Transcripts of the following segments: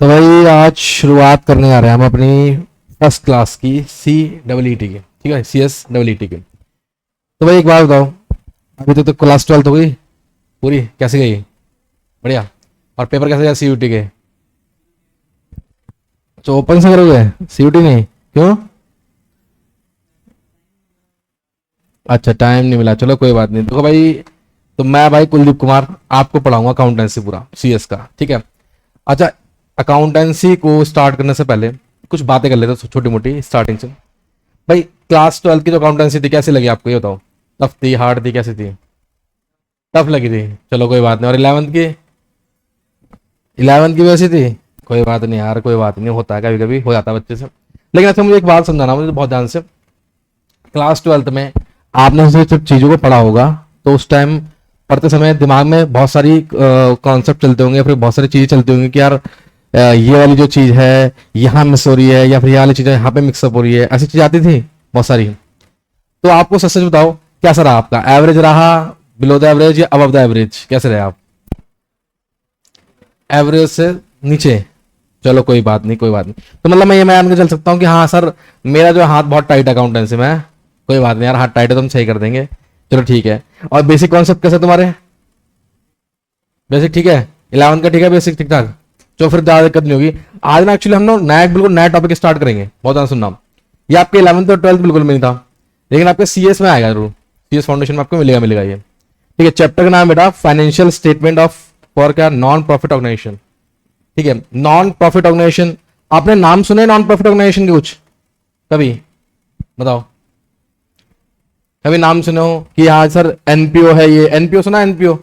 तो भाई आज शुरुआत करने आ रहे हैं हम अपनी फर्स्ट क्लास की CEET की, ठीक है, CSEET की। तो भाई एक बात बताओ, अभी तो क्लास 12 हो गई पूरी, कैसे गई? बढ़िया। और पेपर कैसे गया CUT के? तो ओपन से करोगे CUT नहीं, क्यों? अच्छा, टाइम नहीं मिला, चलो कोई बात नहीं। देखो भाई, तो मैं भाई कुलदीप कुमार आपको पढ़ाऊंगा अकाउंटेंसी पूरा CS का, ठीक है। अच्छा, अकाउंटेंसी को स्टार्ट करने से पहले कुछ बातें कर लेते हैं छोटी मोटी स्टार्टिंग से। भाई क्लास 12 की जो अकाउंटेंसी थी कैसी लगी आपको, ये बताओ। टफ थी, हार्ड थी, कैसी थी? टफ लगी थी, चलो कोई बात नहीं। और 11th की वैसी थी? कोई बात नहीं यार, कोई बात नहीं, होता है, कभी कभी हो जाता है बच्चे से। लेकिन अच्छा मुझे एक बात समझाना, मुझे बहुत ध्यान से। क्लास 12 में आपने जब चीज़ों को पढ़ा होगा तो उस टाइम पढ़ते समय दिमाग में बहुत सारी कॉन्सेप्ट चलते होंगे, फिर बहुत सारी चीज़ें चलती होंगी कि यार ये वाली जो चीज़ है यहाँ मिस हो रही है, या फिर ये वाली चीज़ यहाँ पे मिक्सअप हो रही है, ऐसी चीज़ आती थी बहुत सारी। तो आपको सच सच बताओ, कैसा रहा आपका? एवरेज रहा, बिलो द एवरेज, या अबव द एवरेज? कैसे रहे आप? एवरेज से नीचे? चलो कोई बात नहीं, कोई बात नहीं। तो मतलब मैं ये मान के चल सकता हूँ कि हाँ सर, मेरा जो हाथ बहुत टाइट है अकाउंटेंसी में। कोई बात नहीं यार, हाथ टाइट है तो हम सही कर देंगे, चलो ठीक है। और बेसिक कॉन्सेप्ट कैसे तुम्हारे? बेसिक ठीक है, 11th का ठीक है, बेसिक ठीक ठाक, तो फिर ज़्यादा दिक्कत नहीं होगी। आज ना एक्चुअली हम लोग नया बिल्कुल नया टॉपिक स्टार्ट करेंगे, बहुत ज़्यादा सुनना। ये आपके 11th और 12th बिल्कुल में नहीं था, लेकिन आपके CS में आएगा जरूर, CS फाउंडेशन में आपको मिलेगा ये, ठीक है। चैप्टर का नाम बेटा फाइनेंशियल स्टेटमेंट ऑफ फॉर क्या, नॉन प्रॉफिट ऑर्गेनाइजेशन, ठीक है। नॉन प्रॉफिट ऑर्गेनाइजेशन, आपने नाम सुने नॉन प्रॉफिट ऑर्गेनाइजेशन के कुछ कभी? बताओ, कभी नाम सुने हो कि हाँ सर NPO है ये? NPO सुना? NPO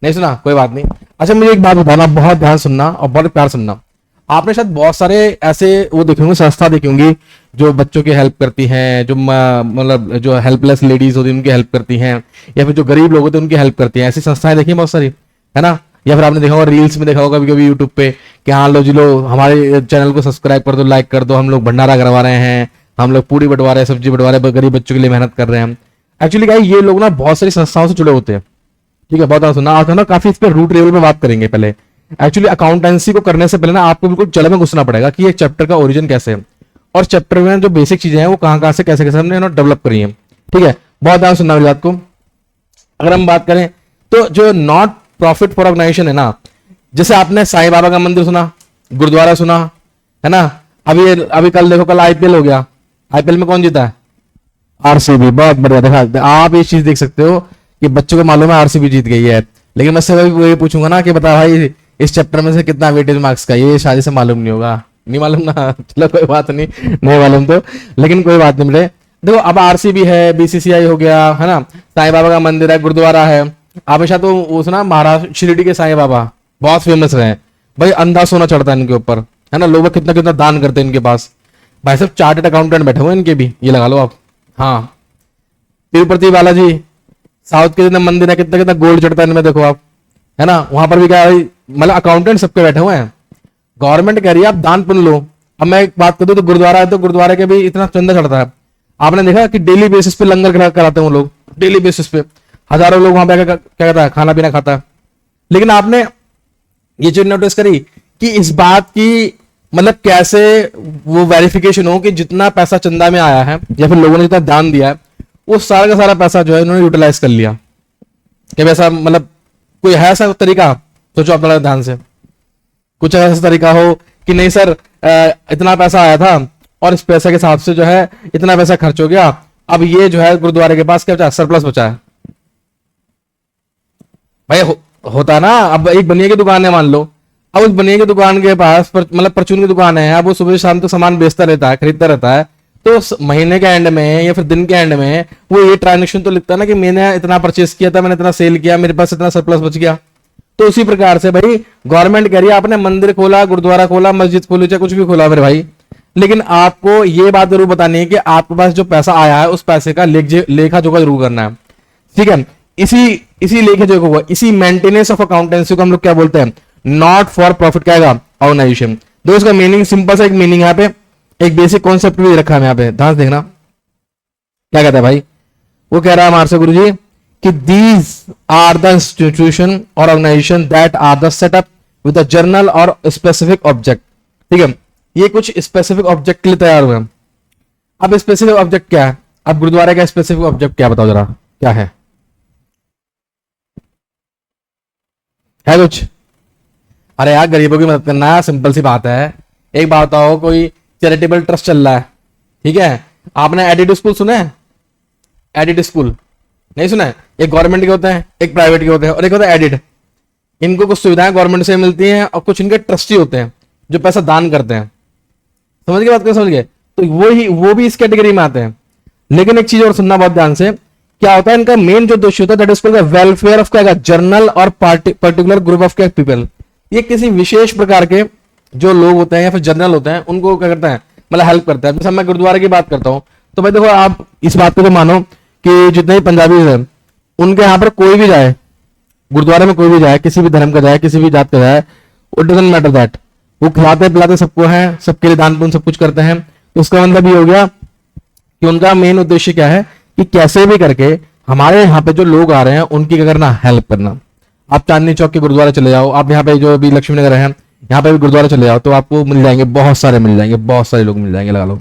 नहीं सुना? कोई बात नहीं। अच्छा मुझे एक बात बताना, बहुत ध्यान सुनना और बहुत प्यार सुनना। आपने शायद बहुत सारे ऐसे वो देखे होंगे, संस्था देखी होंगी जो बच्चों की हेल्प करती हैं, जो मतलब जो हेल्पलेस लेडीज होती हैं उनकी हेल्प करती हैं, या फिर जो गरीब लोग होते हैं उनकी हेल्प करती हैं। ऐसी संस्थाएं देखी हैं बहुत सारी, है ना? या फिर आपने देखा होगा रील्स में, देखा होगा कभी कभी यूट्यूब पे कि हाँ लो जी लो, हमारे चैनल को सब्सक्राइब कर दो, लाइक कर दो, हम लोग भंडारा करवा रहे हैं, हम लोग पूरी बंटवा रहे हैं, सब्जी बंटवा रहे हैं, गरीब बच्चों के लिए मेहनत कर रहे हैं। एक्चुअली क्या है, ये लोग ना बहुत सारी संस्थाओं से जुड़े होते हैं, ठीक है। बहुत सुना आज ना, काफी इस पे रूट लेवल पे बात करेंगे। पहले एक्चुअली अकाउंटेंसी को करने से पहले ना आपको बिल्कुल जड़ में घुसना पड़ेगा कि ये चैप्टर का ओरिजिन कैसे है, और चैप्टर में जो बेसिक चीजें हैं वो कहां से कैसे कैसे हमने डेवलप करी है, ठीक है। बहुत ध्यान सुनना मेरी बात को। अगर हम बात करें तो जो नॉट प्रॉफिट फॉर ऑर्गेनाइजेशन है ना, जैसे आपने साईं बाबा का मंदिर सुना, गुरुद्वारा सुना, है ना? अभी कल देखो, कल IPL हो गया, IPL में कौन जीता है? RCB। बहुत बढ़िया, देखा आप ये चीज देख सकते हो कि बच्चों को मालूम है RCB जीत गई है। लेकिन मैं से ये पूछूंगा ना कि बता भाई इस चैप्टर में से कितना वेटेज मार्क्स का, ये शादी से मालूम नहीं होगा, नहीं मालूम ना। चलो कोई बात नहीं, नहीं मालूम तो, लेकिन कोई बात नहीं मेरे। देखो अब RCB है, BCCI हो गया, है ना, साईं बाबा का मंदिर है, गुरुद्वारा है। हमेशा तो वो सुना महाराष्ट्र शिरडी के साईं बाबा बहुत फेमस रहे भाई, अंधा सोना चढ़ता है इनके ऊपर, है ना। लोग कितना कितना दान करते हैं इनके पास। भाई साहब चार्टेड अकाउंटेंट बैठे हुए इनके भी, ये लगा लो आप। हाँ, तिरुपति बालाजी, साउथ के जितने मंदिर है, कितना कितना गोल्ड चढ़ता है इनमें, देखो आप, है ना। वहां पर भी क्या है, मतलब अकाउंटेंट सबके बैठे हुए हैं। गवर्नमेंट कह रही है आप दान पुण्य लो। अब मैं एक बात कर दूं तो गुरुद्वारा है, तो गुरुद्वारे के भी इतना चंदा चढ़ता है। आपने देखा कि डेली बेसिस पे लंगर कराते हैं वो लोग, डेली बेसिस पे हजारों लोग वहां पे क्या कहता है, खाना पीना खाता है। लेकिन आपने ये चीज नोटिस करी कि इस बात की मतलब कैसे वो वेरिफिकेशन हो कि जितना पैसा चंदा में आया है या फिर लोगों ने जितना दान दिया है, वो सारा का सारा पैसा जो है उन्होंने यूटिलाइज कर लिया? क्या ऐसा मतलब कोई है ऐसा तरीका? सोचो आप थोड़ा ध्यान से, कुछ ऐसा तरीका हो कि नहीं सर इतना पैसा आया था और इस पैसे के हिसाब से जो है इतना पैसा खर्च हो गया, अब ये जो है गुरुद्वारे के पास क्या बचा, सरप्लस बचा है। भाई होता ना। अब एक बनिए की दुकान है मान लो, अब उस बनिए की दुकान के पास मतलब परचून की दुकान है, अब वो सुबह शाम तक सामान बेचता रहता है, खरीदता रहता है, तो महीने के एंड में या फिर दिन के एंड में वो ये ट्रांजेक्शन तो लिखता है ना कि मैंने इतना परचेस किया था, मैंने इतना सेल किया, मेरे पास इतना सरप्लस बच गया। तो उसी प्रकार से भाई गवर्नमेंट कह रही है आपने मंदिर खोला, गुरुद्वारा खोला, मस्जिद खोली, चाहे कुछ भी खोला मेरे भाई, लेकिन आपको ये बात जरूर बतानी है कि आपके पास जो पैसा आया है उस पैसे का लेखा जोखा जरूर करना है, ठीक है। इसी लेखा जोखा होगा, इसी मेंटेनेंस ऑफ अकाउंटेंसी को हम लोग क्या बोलते हैं, नॉट फॉर प्रॉफिट क्या ऑर्गेनाइजेशन। दोस्तों इसका मीनिंग सिंपल सा एक मीनिंग यहाँ पे, एक बेसिक कॉन्सेप्ट भी रखा है यहाँ पे, ध्यान से देखना क्या कहता है भाई। वो कह रहा है हमारे से गुरुजी कि these are the institution or organization that are the setup with a journal or specific object ठीक है, ये कुछ स्पेसिफिक ऑब्जेक्ट के लिए तैयार हुए हैं। अब स्पेसिफिक ऑब्जेक्ट क्या है, अब गुरुद्वारे का स्पेसिफिक ऑब्जेक्ट क्या, बताओ जरा क्या है कुछ? अरे यार गरीबों की मदद करना, सिंपल सी बात है। एक बात बताओ, कोई चैरिटेबल ट्रस्ट चल रहा है, ठीक है, आपने एडिड स्कूल सुना है? एडिड स्कूल नहीं सुना है? एक गवर्नमेंट के होते हैं, एक प्राइवेट के होते हैं, और एक होता है एडिड। इनको कुछ सुविधाएं गवर्नमेंट से मिलती हैं और कुछ इनके ट्रस्टी होते हैं जो पैसा दान करते हैं। समझ गए बात को? समझ गए? तो वो भी इस कैटेगरी में आते हैं। लेकिन एक चीज और सुनना बहुत ध्यान से, क्या होता है इनका मेन जो उद्देश्य होता है that is called welfare of क्या, जर्नल और पर्टिकुलर ग्रुप ऑफ क्या पीपल। ये किसी विशेष प्रकार के जो लोग होते हैं या फिर जनरल होते हैं उनको क्या करता है, मतलब हेल्प करता है। जैसे मैं गुरुद्वारे की बात करता हूं तो भाई देखो, आप इस बात को तो मानो कि जितने भी पंजाबी हैं उनके यहाँ पर कोई भी जाए, गुरुद्वारे में कोई भी जाए, किसी भी धर्म का जाए, किसी भी जात का जाए, इट डजंट मैटर दैट, वो खिलाते पिलाते सबको हैं, सबके लिए दान पुण्य सब कुछ करते हैं। तो उसका मतलब ये हो गया कि उनका मेन उद्देश्य क्या है कि कैसे भी करके हमारे यहाँ पे जो लोग आ रहे हैं उनकी क्या करना, हेल्प करना। आप चांदनी चौक के गुरुद्वारा चले जाओ, आप यहाँ पे जो अभी लक्ष्मी नगर है यहाँ पे भी गुरुद्वारा चले जाओ, तो आपको मिल जाएंगे, बहुत सारे मिल जाएंगे, बहुत सारे लोग मिल जाएंगे, लगा लो।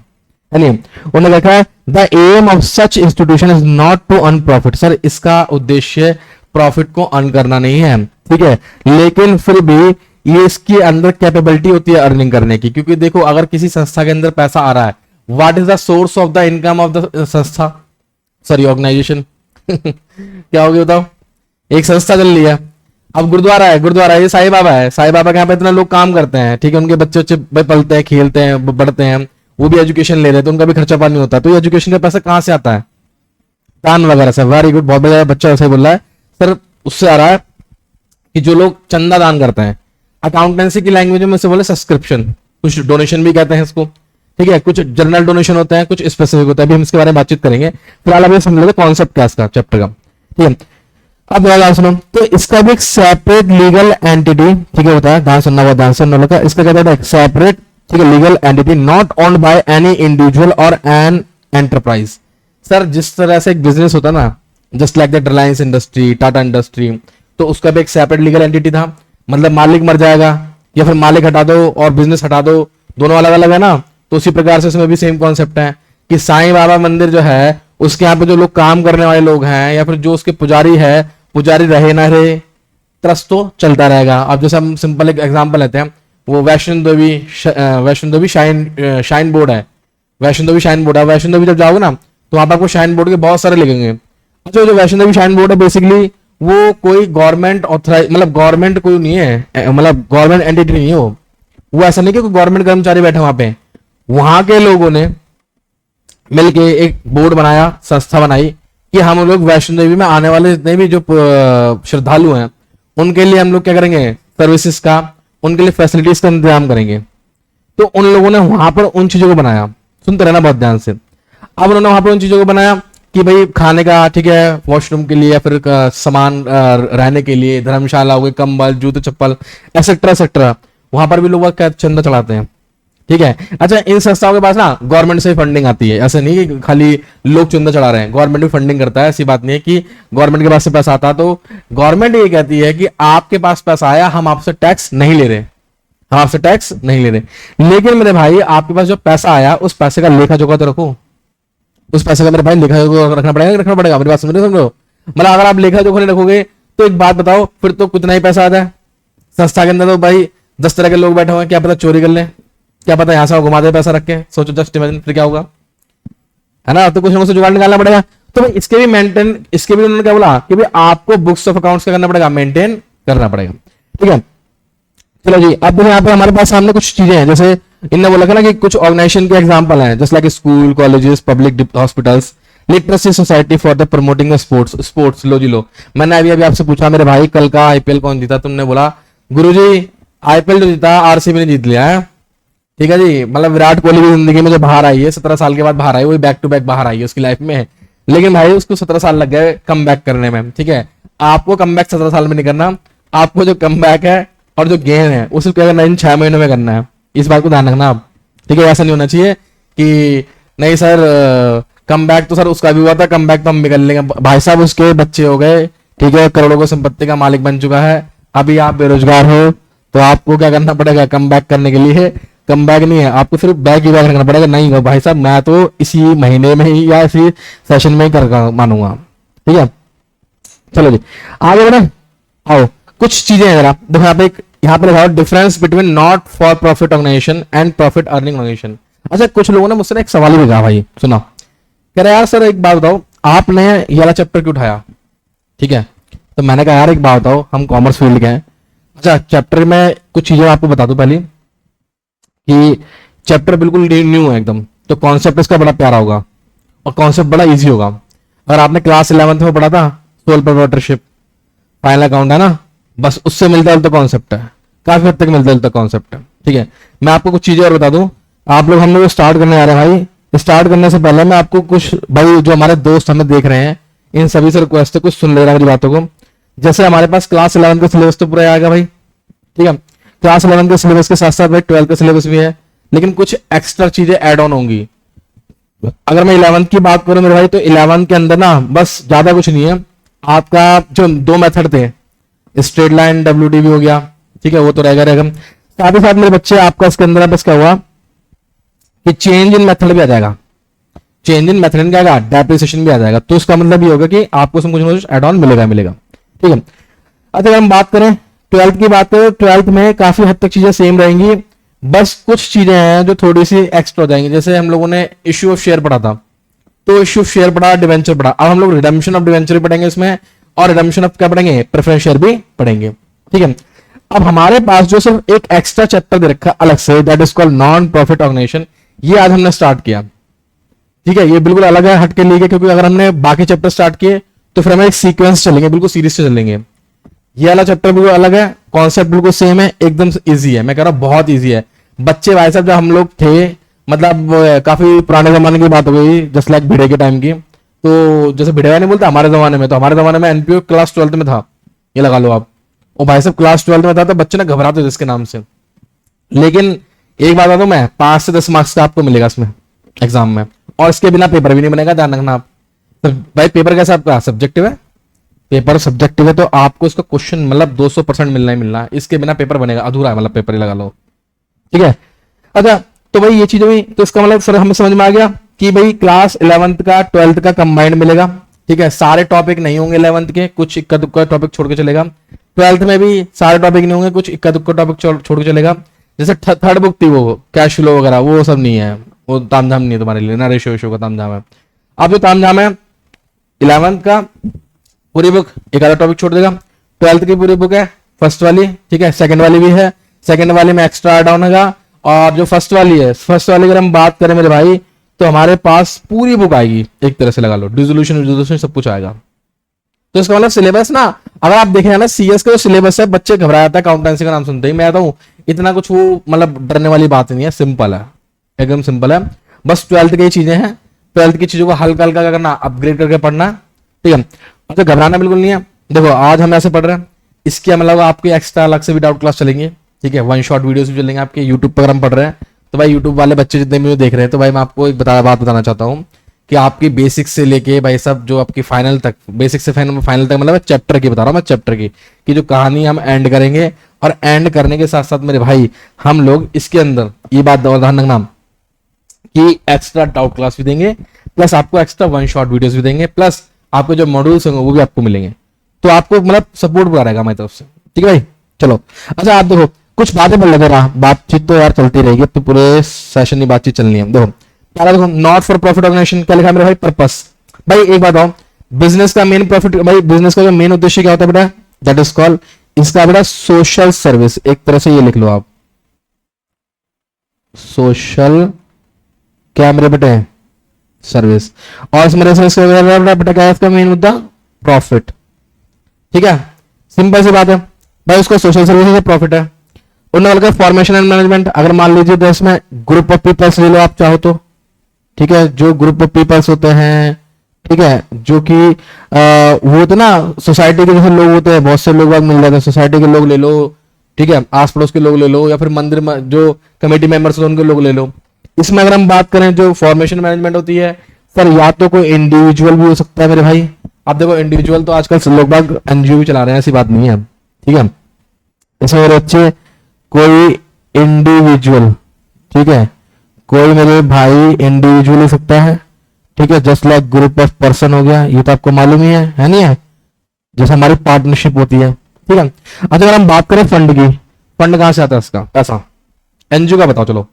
उन्होंने लिखा है the aim of such institution is not to earn profit. Sir इसका उद्देश्य प्रॉफिट को अर्न करना नहीं है, ठीक है, लेकिन फिर भी ये इसके अंदर कैपेबिलिटी होती है अर्निंग करने की। क्योंकि देखो, अगर किसी संस्था के अंदर पैसा आ रहा है, what is the source of the income of the संस्था, सॉरी ऑर्गेनाइजेशन क्या होगी बताओ? एक संस्था चल रही है। अब गुरुद्वारा है, गुरुद्वारा ये साईं बाबा है, साईं बाबा के यहाँ पे इतना लोग काम करते हैं, ठीक है, उनके बच्चे बच्चे पलते हैं, खेलते हैं, बढ़ते हैं, वो भी एजुकेशन ले रहे हैं, तो उनका भी खर्चा पानी होता है। तो ये एजुकेशन का पैसा कहां से आता है? दान वगैरह से। वेरी गुड, बहुत बड़ा बच्चा ऐसे बोल रहा है सर, उससे आ रहा है कि जो लोग चंदा दान करते हैं, अकाउंटेंसी की लैंग्वेज में से बोले सब्सक्रिप्शन, कुछ डोनेशन भी कहते हैं इसको, ठीक है, कुछ जनरल डोनेशन होता है, कुछ स्पेसिफिक होता है, अभी हम इसके बारे में बातचीत करेंगे। फिलहाल अभी समझ लेते कॉन्सेप्ट क्या इसका चैप्टर का, ठीक है। अब ध्यान सुनो, तो इसका भी एक सेपरेट लीगल एंटिटी, ठीक है, होता है, ध्यान सुनना बहुत ध्यान से लोग का, इसका कहता है सेपरेट, ठीक है, legal entity not owned by any individual और एन एंटरप्राइज। सर जिस तरह से एक बिजनेस होता है ना, just like that Reliance industry, Tata industry, तो उसका भी एक सेपरेट लीगल एंटिटी था। मतलब मालिक मर जाएगा या फिर मालिक हटा दो और बिजनेस हटा दो, दोनों अलग अलग है ना, तो उसी प्रकार से इसमें भी सेम कॉन्सेप्ट है कि साईं बाबा मंदिर जो है उसके यहाँ पे जो लोग काम करने वाले लोग हैं या फिर जो उसके पुजारी है, पुजारी रहे ना रहे, ट्रस्ट तो चलता रहेगा। अब जैसे हम सिंपल एक एग्जांपल लेते हैं, वो वैष्णो देवी शाइन बोर्ड है, वैष्णो देवी शाइन बोर्ड है। वैष्णो देवी जब जाओगे ना तो वहां पर आपको शाइन बोर्ड के बहुत सारे लिखेंगे। अच्छा, जो वैष्णो देवी शाइन बोर्ड है बेसिकली वो कोई गवर्नमेंट ऑथराइज, मतलब गवर्नमेंट कोई नहीं है, मतलब गवर्नमेंट एंटिटी नहीं है वो ऐसा नहीं कि कोई गवर्नमेंट कर्मचारी बैठे वहां पे, वहां के लोगों ने मिलके एक बोर्ड बनाया, संस्था बनाई कि हम लोग वैष्णो देवी में आने वाले जितने भी जो श्रद्धालु हैं उनके लिए हम लोग क्या करेंगे, सर्विसेज का, उनके लिए फैसिलिटीज का इंतजाम करेंगे। तो उन लोगों ने वहां पर उन चीजों को बनाया, सुनते रहना बहुत ध्यान से। अब उन्होंने वहां पर उन चीजों को बनाया कि भाई खाने का, ठीक है, वॉशरूम के लिए या फिर सामान रहने के लिए, धर्मशाला हो गई, कंबल, जूते चप्पल, एक्सेट्रा एक्सेट्रा, वहां पर भी लोग क्या चंदा चढ़ाते हैं, ठीक है। अच्छा, इन संस्थाओं के पास ना गवर्नमेंट से फंडिंग आती है, ऐसा नहीं कि खाली लोग चंदा चढ़ा रहे हैं, गवर्नमेंट भी फंडिंग करता है। ऐसी बात नहीं है कि गवर्नमेंट के पास से पैसा आता, तो गवर्नमेंट ये कहती है कि आपके पास पैसा आया, हम आपसे टैक्स नहीं ले रहे, हम आपसे टैक्स नहीं ले रहे, लेकिन मेरे भाई आपके पास जो पैसा आया उस पैसे का लेखा जोखा तो रखो, उस पैसे का मेरे भाई लेखा जोखा रखना पड़ेगा, मेरी बात समझ रहे हो? मतलब अगर आप लेखा जोखा नहीं रखोगे तो एक बात बताओ, फिर तो कितना ही पैसा आता है संस्था के अंदर, तो भाई 10 तरह के लोग बैठे हुए हैं, क्या पता चोरी कर ले, क्या पता यहां से घुमा दे पैसा रख के, सोचो जस्ट इमेजिन फिर क्या होगा, है ना। तो कुछ ना कुछ जुगाड़ निकालना पड़ेगा। तो भाई इसके भी मेंटेन, इसके भी उन्होंने क्या बोला कि भाई आपको बुक्स ऑफ अकाउंट्स क्या करना पड़ेगा, मेंटेन करना पड़ेगा, ठीक है। चलो जी, अब यहाँ पे हमारे पास सामने कुछ चीजें हैं, जैसे इनने बोला था ना कि कुछ ऑर्गेनाइजेशन के एग्जांपल हैं, just like school, colleges, public hospitals, literacy society for the promoting sports. लो जी लो, मैंने अभी आपसे पूछा मेरे भाई कल का आईपीएल कौन जीता, तुमने बोला गुरुजी आईपीएल जो जीता आरसीबी ने जीत लिया है, ठीक है जी। मतलब विराट कोहली की जिंदगी में जो बाहर आई है, 17 साल के बाद बाहर आई, वही बैक टू बैक बाहर आई है उसकी लाइफ में, लेकिन भाई उसको 17 साल लग गए कम बैक करने में, ठीक है। आपको कम बैक 17 साल में नहीं करना, आपको जो कम बैक है और जो गेन है उसे क्या करना है, इन 6 महीनों में करना है, इस बात को ध्यान रखना आप, ठीक है। ऐसा नहीं होना चाहिए कि नहीं सर कम बैक तो सर उसका भी हुआ था, कम बैक तो हम भी कर लेंगे। भाई साहब उसके बच्चे हो गए, ठीक है, करोड़ों की संपत्ति का मालिक बन चुका है, अभी आप बेरोजगार हो, तो आपको क्या करना पड़ेगा, कम बैक करने के लिए कम बैक नहीं है, आपको सिर्फ बैक ही बैक रखना पड़ेगा। नहीं हो भाई साहब मैं तो इसी महीने में ही या इसी सेशन में ही कर मानूंगा। ठीक है, चलो जी आगे बढ़े। आओ कुछ चीजें हैं जरा देखो, यहाँ पे लिखा difference between not for profit organisation and profit earning organisation. अच्छा कुछ लोगों ने मुझसे एक सवाल भी कहा भाई, सुना, कह रहे यार सर एक बात बताओ, आपने ये वाला चैप्टर क्यों उठाया? ठीक है, तो मैंने कहा यार एक बात बताओ, हम कॉमर्स फील्ड के हैं। अच्छा चैप्टर में कुछ चीजें आपको बता दूं पहले कि चैप्टर बिल्कुल न्यू है एकदम, तो कॉन्सेप्ट इसका बड़ा प्यारा होगा और कॉन्सेप्ट बड़ा इजी होगा। अगर आपने क्लास 11th में पढ़ा था सोल प्रोप्राइटरशिप, फाइनल अकाउंट है ना, बस उससे मिलता जुलता कॉन्सेप्ट है, काफी हद तक मिलता जुलता कॉन्सेप्ट है। ठीक है, मैं आपको कुछ चीजें और बता दूं, आप लोग हम लोग स्टार्ट करने आ रहे हैं भाई। स्टार्ट करने से पहले मैं आपको कुछ भाई जो हमारे दोस्त हमें देख रहे हैं इन सभी से रिक्वेस्ट है कुछ सुन लेना मेरी बातों को। जैसे हमारे पास क्लास 11 का सिलेबस तो पूरा आएगा भाई, ठीक है, क्लास 11 के सिलेबस के साथ साथ भाई 12 का सिलेबस भी है, लेकिन कुछ एक्स्ट्रा चीजें ऐड ऑन होंगी। अगर मैं 11th की बात करूं मेरे भाई, तो 11th के अंदर ना बस ज्यादा कुछ नहीं है। आपका जो 2 मेथड थे, स्ट्रेट लाइन WDV हो गया, ठीक है, वो तो रहेगा। साथ ही साथ मेरे बच्चे आपका इसके अंदर बस क्या हुआ कि चेंज इन मेथड भी आ जाएगा, चेंज इन मेथड क्या आएगा, डेप्रिसिएशन भी आ जाएगा। तो इसका मतलब ये होगा कि आपको उसमें कुछ एड ऑन मिलेगा। ठीक है, अच्छा अगर हम बात करें 12th की बात करें, 12th में काफी हद तक चीजें सेम रहेंगी, बस कुछ चीजें हैं जो थोड़ी सी एक्स्ट्रा हो जाएंगी। जैसे हम लोगों ने इश्यू ऑफ शेयर पढ़ा था, तो इश्यू ऑफ शेयर पढ़ा, डिवेंचर पढ़ा, अब हम लोग रिडेम्पशन ऑफ डिवेंचर पढ़ेंगे इसमें, और रिडेम्पशन ऑफ क्या पढ़ेंगे, प्रेफरेंस शेयर भी पढ़ेंगे। ठीक है, अब हमारे पास जो सिर्फ एक एक्स्ट्रा चैप्टर दे रखा अलग से, that is called non profit organisation, ये आज हमने स्टार्ट किया। ठीक है, ये बिल्कुल अलग है, हटके लिए, क्योंकि अगर हमने बाकी चैप्टर स्टार्ट किए तो फिर हमें एक सीक्वेंस चलेंगे, बिल्कुल सीरीज से चलेंगे। ये वाला चैप्टर बिल्कुल अलग है, कॉन्सेप्ट बिल्कुल सेम है, एकदम इजी है, मैं कह रहा हूं बहुत इजी है। बच्चे भाई साहब जब हम लोग थे, मतलब काफी पुराने जमाने की बात हो गई, जस्ट लाइक भिड़े के टाइम की, तो जैसे भिड़े नहीं बोलते हमारे जमाने में, तो हमारे जमाने में एनपीओ क्लास 12th में था, ये लगा लो आप। और भाई साहब क्लास 12th में था तो बच्चे ना घबराते थे इसके नाम से। लेकिन एक बात बता दूं मैं, 5 से 10 मार्क्स का आपको मिलेगा इसमें एग्जाम में, और इसके बिना पेपर भी नहीं बनेगा, ध्यान रखना आप। तो भाई पेपर कैसा आपका सब्जेक्टिव है, पेपर सब्जेक्टिव है, तो आपको इसका क्वेश्चन मतलब 200% मिलना ही मिलना है, इसके बिना पेपर बनेगा अधूरा है, मतलब पेपर ही लगा लो। ठीक है, अच्छा तो भाई ये चीज हुई, तो इसका मतलब सर हमें समझ में आ गया कि भाई क्लास 11th का 12th का कंबाइंड मिलेगा। ठीक है, सारे टॉपिक नहीं होंगे 11th के, कुछ इक्का दुक्का टॉपिक छोड़ के चलेगा। 12th में भी सारे टॉपिक नहीं होंगे, कुछ इक्का दुक्का टॉपिक छोड़ के चलेगा। जैसे थर्ड बुक थी वो कैश फ्लो वगैरह, वो सब नहीं है, वो तामझाम नहीं है तुम्हारे लिए ना, रेशियो का तामझाम है। अब जो तामझाम है 11th का पूरी बुक, एक आधा टॉपिक छोड़ देगा। 12th की पूरी बुक है फर्स्ट वाली, ठीक है, सेकंड वाली भी है, सेकंड वाली में एक्स्ट्रा ऐड ऑन होगा। और जो फर्स्ट वाली है, फर्स्ट वाली अगर हम बात करें मेरे भाई, तो हमारे पास पूरी बुक आएगी, एक तरह से लगा लो, डिसोल्यूशन सब कुछ आएगा। तो इसका मतलब सिलेबस ना, अगर आप देखें ना सीएस का जो सिलेबस है, बच्चे घबरा जाता है अकाउंटेंसी का नाम सुनते ही। मैं कहता हूं इतना कुछ वो मतलब डरने वाली बात नहीं है, सिंपल है, एकदम सिंपल है। बस 12th की चीजें हैं, 12th की चीजों को हल्का हल्का करना, अपग्रेड करके पढ़ना। ठीक है, तो घबराना बिल्कुल नहीं है। देखो आज हम ऐसे पढ़ रहे हैं, इसके मतलब आपकी एक्स्ट्रा अलग से भी डाउट क्लास चलेंगे। ठीक है, 1 शॉट वीडियोस भी चलेंगे आपके यूट्यूब पर, हम पढ़ रहे हैं तो भाई यूट्यूब वाले बच्चे जितने भी देख रहे हैं, तो भाई मैं आपको एक बात बताना चाहता हूँ कि आपकी बेसिक से लेके भाई सब जो आपकी फाइनल तक, बेसिक से फाइनल तक, मतलब चैप्टर की बता रहा हूँ मैं, चैप्टर की जो कहानी हम एंड करेंगे, और एंड करने के साथ साथ मेरे भाई हम लोग इसके अंदर ये बात ध्यान रखना कि एक्स्ट्रा डाउट क्लास भी देंगे, प्लस आपको एक्स्ट्रा 1 शॉट वीडियोस भी देंगे, प्लस आपको जो मॉड्यूल्स होंगे वो भी आपको मिलेंगे। तो आपको मतलब सपोर्ट पूरा रहेगा हमारी तरफ से। ठीक है भाई, चलो अच्छा आप देखो कुछ बातें बोल रहे थे, बातचीत तो यार चलती रहेगी, अब तो पूरे सेशन की बातचीत चलनी है। देखो पहला देखो, नॉट फॉर प्रॉफिट ऑर्गेनाइजेशन क्या लिखा है मेरे भाई, पर्पस। भाई एक बात बताओ, बिजनेस का मेन प्रॉफिट, भाई बिजनेस का जो मेन उद्देश्य क्या होता है बेटा, दैट इज कॉल्ड, इसका बेटा सोशल सर्विस, एक तरह से ये लिख लो आप, सोशल क्या मेरे बेटे, सर्विस। और इसमें बेटा क्या है इसका मेन मुद्दा, प्रॉफिट। ठीक है, सिंपल सी बात है भाई, उसका सोशल सर्विस से प्रॉफिट है। उन्होंने फॉर्मेशन एंड मैनेजमेंट, अगर मान लीजिए तो इसमें ग्रुप ऑफ पीपल्स ले लो आप चाहो तो। ठीक है, जो ग्रुप ऑफ पीपल्स होते हैं, ठीक है, जो कि वो होते ना सोसाइटी के जैसे लोग होते हैं, बहुत से लोग मिल जाते हैं, सोसाइटी के लोग ले लो, ठीक है, आस पड़ोस के लोग ले लो, या फिर मंदिर में जो कमेटी मेंबर्स होते हैं उनके लोग ले लो। इसमें अगर हम बात करें जो फॉर्मेशन मैनेजमेंट होती है सर, या तो कोई इंडिविजुअल भी हो सकता है मेरे भाई। आप देखो इंडिविजुअल तो आजकल लोग बाग एनजीओ भी चला रहे हैं, ऐसी बात नहीं है। ठीक है, इसमें मेरे बच्चे कोई इंडिविजुअल ठीक है, कोई मेरे भाई इंडिविजुअल हो सकता है, ठीक है, just like group of person हो गया, ये तो आपको मालूम ही है नहीं है, जैसे हमारी पार्टनरशिप होती है, ठीक है। अच्छा अगर हम बात करें फंड की, फंड कहां से आता है इसका पैसा, एनजीओ का बताओ चलो।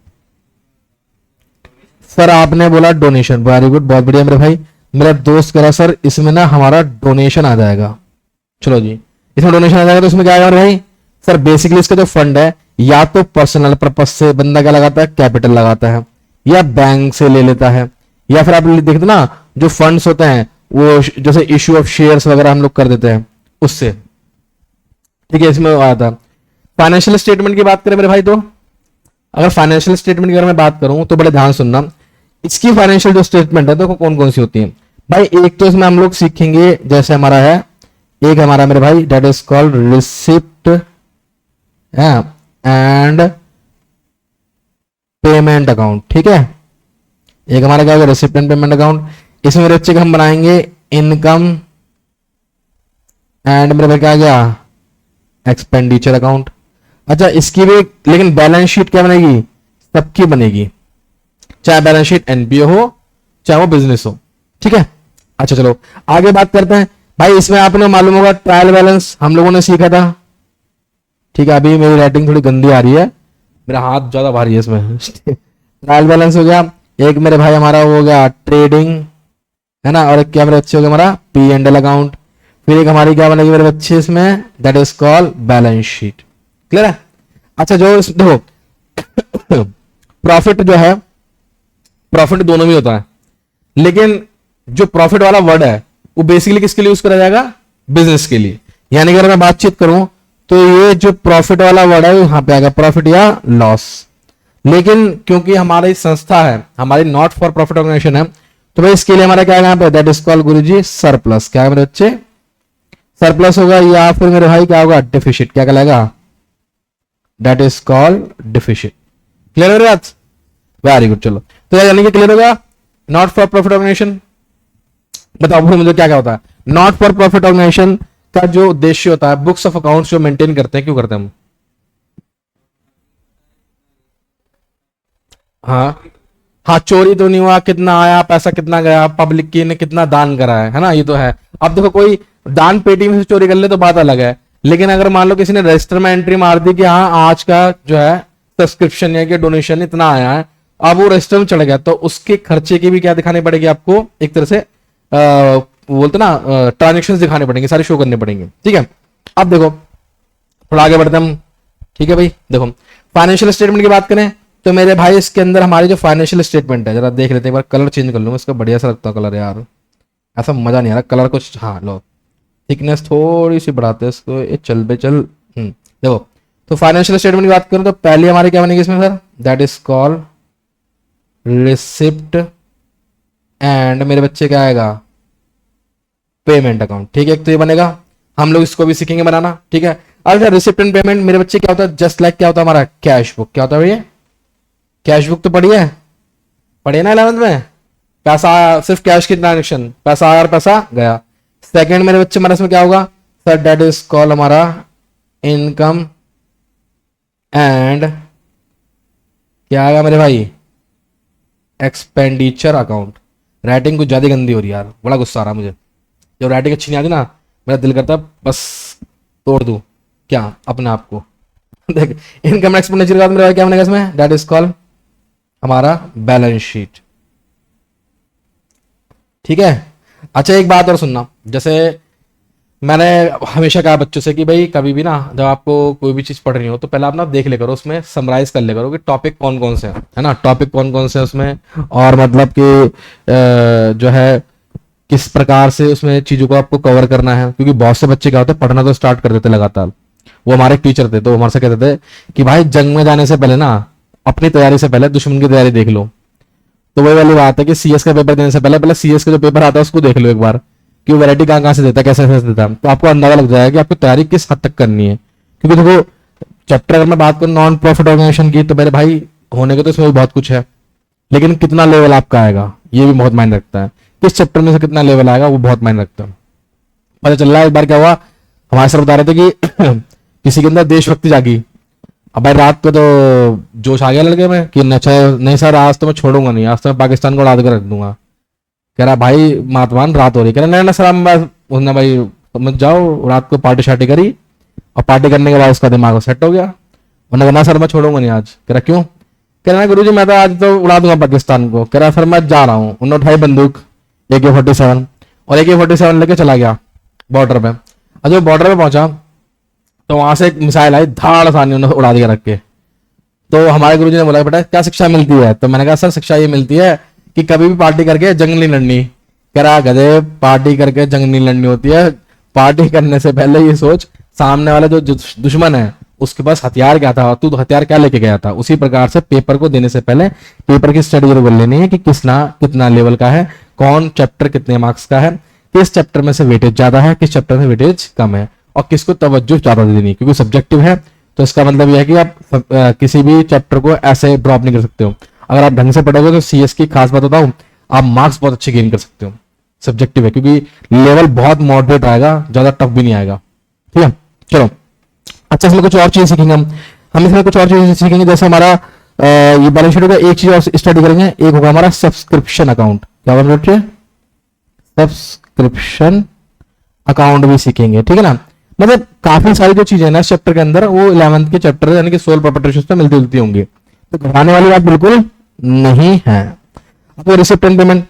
सर आपने बोला डोनेशन, वेरी गुड, बहुत बढ़िया मेरे भाई। मेरा दोस्त कह रहा सर इसमें ना हमारा डोनेशन आ जाएगा, चलो जी इसमें डोनेशन आ जाएगा, तो इसमें क्या आएगा मेरे भाई, सर बेसिकली इसका जो फंड है या तो पर्सनल पर्पज से बंदा क्या लगाता है, कैपिटल लगाता है, या बैंक से ले लेता है, या फिर आप देखते ना जो फंड्स होते हैं वो जैसे इश्यू ऑफ शेयर्स वगैरह हम लोग कर देते हैं उससे, ठीक है, इसमें आया था। फाइनेंशियल स्टेटमेंट की बात करें मेरे भाई, तो अगर फाइनेंशियल स्टेटमेंट की अगर मैं बात करूं तो बड़े ध्यान सुनना, इसकी फाइनेंशियल जो स्टेटमेंट है तो कौन कौन सी होती है भाई। एक तो इसमें हम लोग सीखेंगे जैसे हमारा है, एक हमारा मेरे भाई that is called receipt and payment account, ठीक है, एक हमारा क्या होगा रिसिप्ट एंड पेमेंट अकाउंट। इसमें मेरे बच्चे का हम बनाएंगे इनकम एंड मेरे भाई क्या गया एक्सपेंडिचर अकाउंट। अच्छा इसकी भी लेकिन बैलेंस शीट क्या बनेगी, सबकी बनेगी, चाहे बैलेंस शीट एनपीओ हो चाहे वो बिजनेस हो, ठीक है। अच्छा चलो आगे बात करते हैं भाई, इसमें आपने मालूम होगा ट्रायल बैलेंस हम लोगों ने सीखा था, ठीक है, अभी मेरी राइटिंग थोड़ी गंदी आ रही है, मेरा हाथ ज्यादा भारी है इसमें ट्रायल बैलेंस हो गया, एक मेरे भाई हमारा हो गया ट्रेडिंग है ना, और एक क्या मेरे बच्चे हो गया हमारा पी एंड एल अकाउंट, फिर एक हमारी क्या बनेगी मेरे बच्चे इसमें that is called balance sheet, clear है। अच्छा जो देखो प्रॉफिट जो है, प्रॉफिट दोनों में होता है, लेकिन जो प्रॉफिट वाला वर्ड है वो बेसिकली किसके लिए यूज करा जाएगा, बिजनेस के लिए, यानी अगर मैं बातचीत करूं तो ये जो प्रॉफिट वाला वर्ड है यहां पे आएगा प्रॉफिट या लॉस, लेकिन क्योंकि हमारी संस्था है, हमारी नॉट फॉर प्रॉफिट ऑर्गेनाइजेशन है, तो भाई इसके लिए हमारा क्या है that is called Guruji surplus, क्या है मेरे बच्चे सरप्लस होगा, या फिर मेरे भाई क्या होगा डिफिशिट, क्या कहलाएगा that is called deficit, clear हो रहा है, वेरी गुड। चलो तो यानी कि क्लियर होगा नॉट फॉर प्रॉफिट ऑर्गेनाइजेशन, बताओ फिर मुझे क्या क्या होता है नॉट फॉर प्रॉफिट ऑर्गेनाइजेशन का जो उद्देश्य होता है, बुक्स ऑफ अकाउंट्स जो मेंटेन करते हैं, क्यों करते हैं हम, हाँ हाँ चोरी तो नहीं हुआ, कितना आया पैसा कितना गया, पब्लिक की ने कितना दान करा है ना, ये तो है। अब देखो कोई दान पेटी में से चोरी कर ले तो बात अलग है, लेकिन अगर मान लो किसी ने रजिस्टर में एंट्री मार दी कि हाँ आज का जो है सब्सक्रिप्शन या कि डोनेशन इतना आया है, अब वो रजिस्टर में चढ़ गया तो उसके खर्चे की भी क्या दिखानी पड़ेगी आपको, एक तरह से बोलते ना ट्रांजेक्शन दिखाने पड़ेंगे, सारे शो करने पड़ेंगे, ठीक है। अब देखो थोड़ा आगे बढ़ते हम, ठीक है भाई, देखो फाइनेंशियल स्टेटमेंट की बात करें तो मेरे भाई इसके अंदर हमारी जो फाइनेंशियल स्टेटमेंट है, जरा देख लेते हैं एक बार, कलर चेंज कर लूँ इसका, बढ़िया सा लगता है कलर यार, ऐसा मजा नहीं आ रहा कलर कुछ, हाँ लो थिकनेस थोड़ी सी बढ़ाते हैं इसको, ये चल बे चल, देखो तो फाइनेंशियल स्टेटमेंट की बात करें तो पहले हमारी क्या बनेगी इसमें sir, that is called receipt and मेरे बच्चे क्या आएगा पेमेंट अकाउंट, ठीक है, एक तो ये बनेगा, हम लोग इसको भी सीखेंगे बनाना, ठीक है। अब रिसिप्ट एंड पेमेंट मेरे बच्चे क्या होता है, जस्ट लाइक क्या होता है हमारा कैश बुक, क्या होता है भैया कैश बुक, तो पढ़िए पढ़िए ना 11th में, पैसा आया सिर्फ कैश की ट्रांजेक्शन, पैसा आया और पैसा गया। सेकंड मेरे बच्चे हमारे इसमें क्या होगा सर, दैट इज कॉल्ड हमारा इनकम एंड क्या आएगा मेरे भाई एक्सपेंडिचर अकाउंट। राइटिंग कुछ ज्यादा गंदी हो रही है यार, बड़ा गुस्सा आ रहा है मुझे, जब राइटिंग अच्छी नहीं आती ना मेरा दिल करता है बस तोड़ दूं क्या अपने आप को देख इनकम एक्सपेंडिचर का मेरा क्या बनेगा इसमें, दैट इज कॉल्ड हमारा बैलेंस शीट, ठीक है। अच्छा एक बात और सुनना, जैसे मैंने हमेशा कहा बच्चों से कि भाई कभी भी ना जब आपको कोई भी चीज पढ़ रही हो तो पहले आप ना देख ले करो, उसमें समराइज कर ले करो कि टॉपिक कौन कौन से हैं, है ना, टॉपिक कौन कौन से हैं उसमें, और मतलब कि जो है किस प्रकार से उसमें चीजों को आपको कवर करना है, क्योंकि बहुत से बच्चे क्या होते हैं पढ़ना तो स्टार्ट कर देते लगातार। वो हमारे टीचर थे तो हमारे से कहते थे कि भाई जंग में जाने से पहले ना अपनी तैयारी से पहले दुश्मन की तैयारी देख लो, तो वही वाली बात है कि सीएस का पेपर देने से पहले पहले सीएस का जो पेपर आता है उसको देख लो एक बार कि वैरायटी कहाँ से देता है, कैसे कैसे देता है, तो आपको अंदाजा लग जाएगा कि आपको तैयारी किस हद तक करनी है। क्योंकि देखो चैप्टर अगर मैं बात करूँ नॉन प्रॉफिट ऑर्गेनाइजेशन की तो मेरे भाई होने के तो इसमें भी बहुत कुछ है, लेकिन कितना लेवल आपका आएगा ये भी बहुत मायने रखता है, किस चैप्टर में से कितना लेवल आएगा वो बहुत मायने रखता है। पता चल रहा है एक बार क्या हुआ, हमारे सर बता रहे थे कि किसी के अंदर देशभक्ति जागी, अब भाई रात को तो जोश आ गया लड़के में कि नहीं सर आज तो मैं छोड़ूंगा नहीं, आज तो मैं पाकिस्तान को उड़ा के रख दूंगा। कह रहा भाई मातवान रात हो रही, कह रहा नहीं सर उसने भाई समझ जाओ, रात को पार्टी शार्टी करी और पार्टी करने के बाद उसका दिमाग सेट हो गया। उन्होंने कहा सर मैं छोड़ूंगा नहीं आज। कह रहा क्यों? कह रहा गुरु जी मैं तो आज तो उड़ा दूंगा पाकिस्तान को। कह रहा सर मैं जा रहा हूँ। उन्होंने उठाई बंदूक AK-47 और AK-47 लेके चला गया बॉर्डर पे। और जब बॉर्डर पे पहुंचा तो वहां से एक मिसाइल आई, धाड़ सानी उन्होंने उड़ा दिया रख के। तो हमारे गुरुजी ने बोला बेटा क्या शिक्षा मिलती है? तो मैंने कहा सर शिक्षा ये मिलती है कि कभी भी पार्टी करके जंग नहीं लड़नी। कह रहा गधे पार्टी करके जंग नहीं लड़नी होती है, पार्टी करने से पहले ये सोच सामने वाला जो दुश्मन है उसके पास हथियार क्या था, तू हथियार क्या लेके गया था। उसी प्रकार से पेपर को देने से पहले पेपर की स्टडी जरूर कर लेनी है कि कितना लेवल का है, कौन चैप्टर कितने मार्क्स का है, किस चैप्टर में से वेटेज ज्यादा है, किस चैप्टर में वेटेज कम है और किसको तवज्जो ज्यादा देनी, क्योंकि सब्जेक्टिव है। तो इसका मतलब यह है कि आप किसी भी चैप्टर को ऐसे ड्रॉप नहीं कर सकते हो। अगर आप ढंग से पढ़ोगे तो CS की खास बात बताऊं, आप मार्क्स बहुत अच्छे गेन कर सकते हो। सब्जेक्टिव है क्योंकि लेवल बहुत मॉडरेट आएगा, ज्यादा टफ भी नहीं आएगा। ठीक है चलो अच्छा, इसमें कुछ और चीज सीखेंगे हम इसमें कुछ और चीजें सीखेंगे। जैसे हमारा ये बैलेंस शीट होगा, एक चीज और स्टडी करेंगे, एक होगा हमारा सब्सक्रिप्शन अकाउंट। क्या बोल रहे? सब्सक्रिप्शन अकाउंट भी सीखेंगे। ठीक है ना, मतलब काफी सारी जो चीजें ना इस चैप्टर के अंदर वो 11th के चैप्टर यानी कि सोल प्रॉपर्टी से मिलती जुलती होंगी, तो घबराने वाली बात बिल्कुल नहीं है। अब रिसिप्ट एंड पेमेंट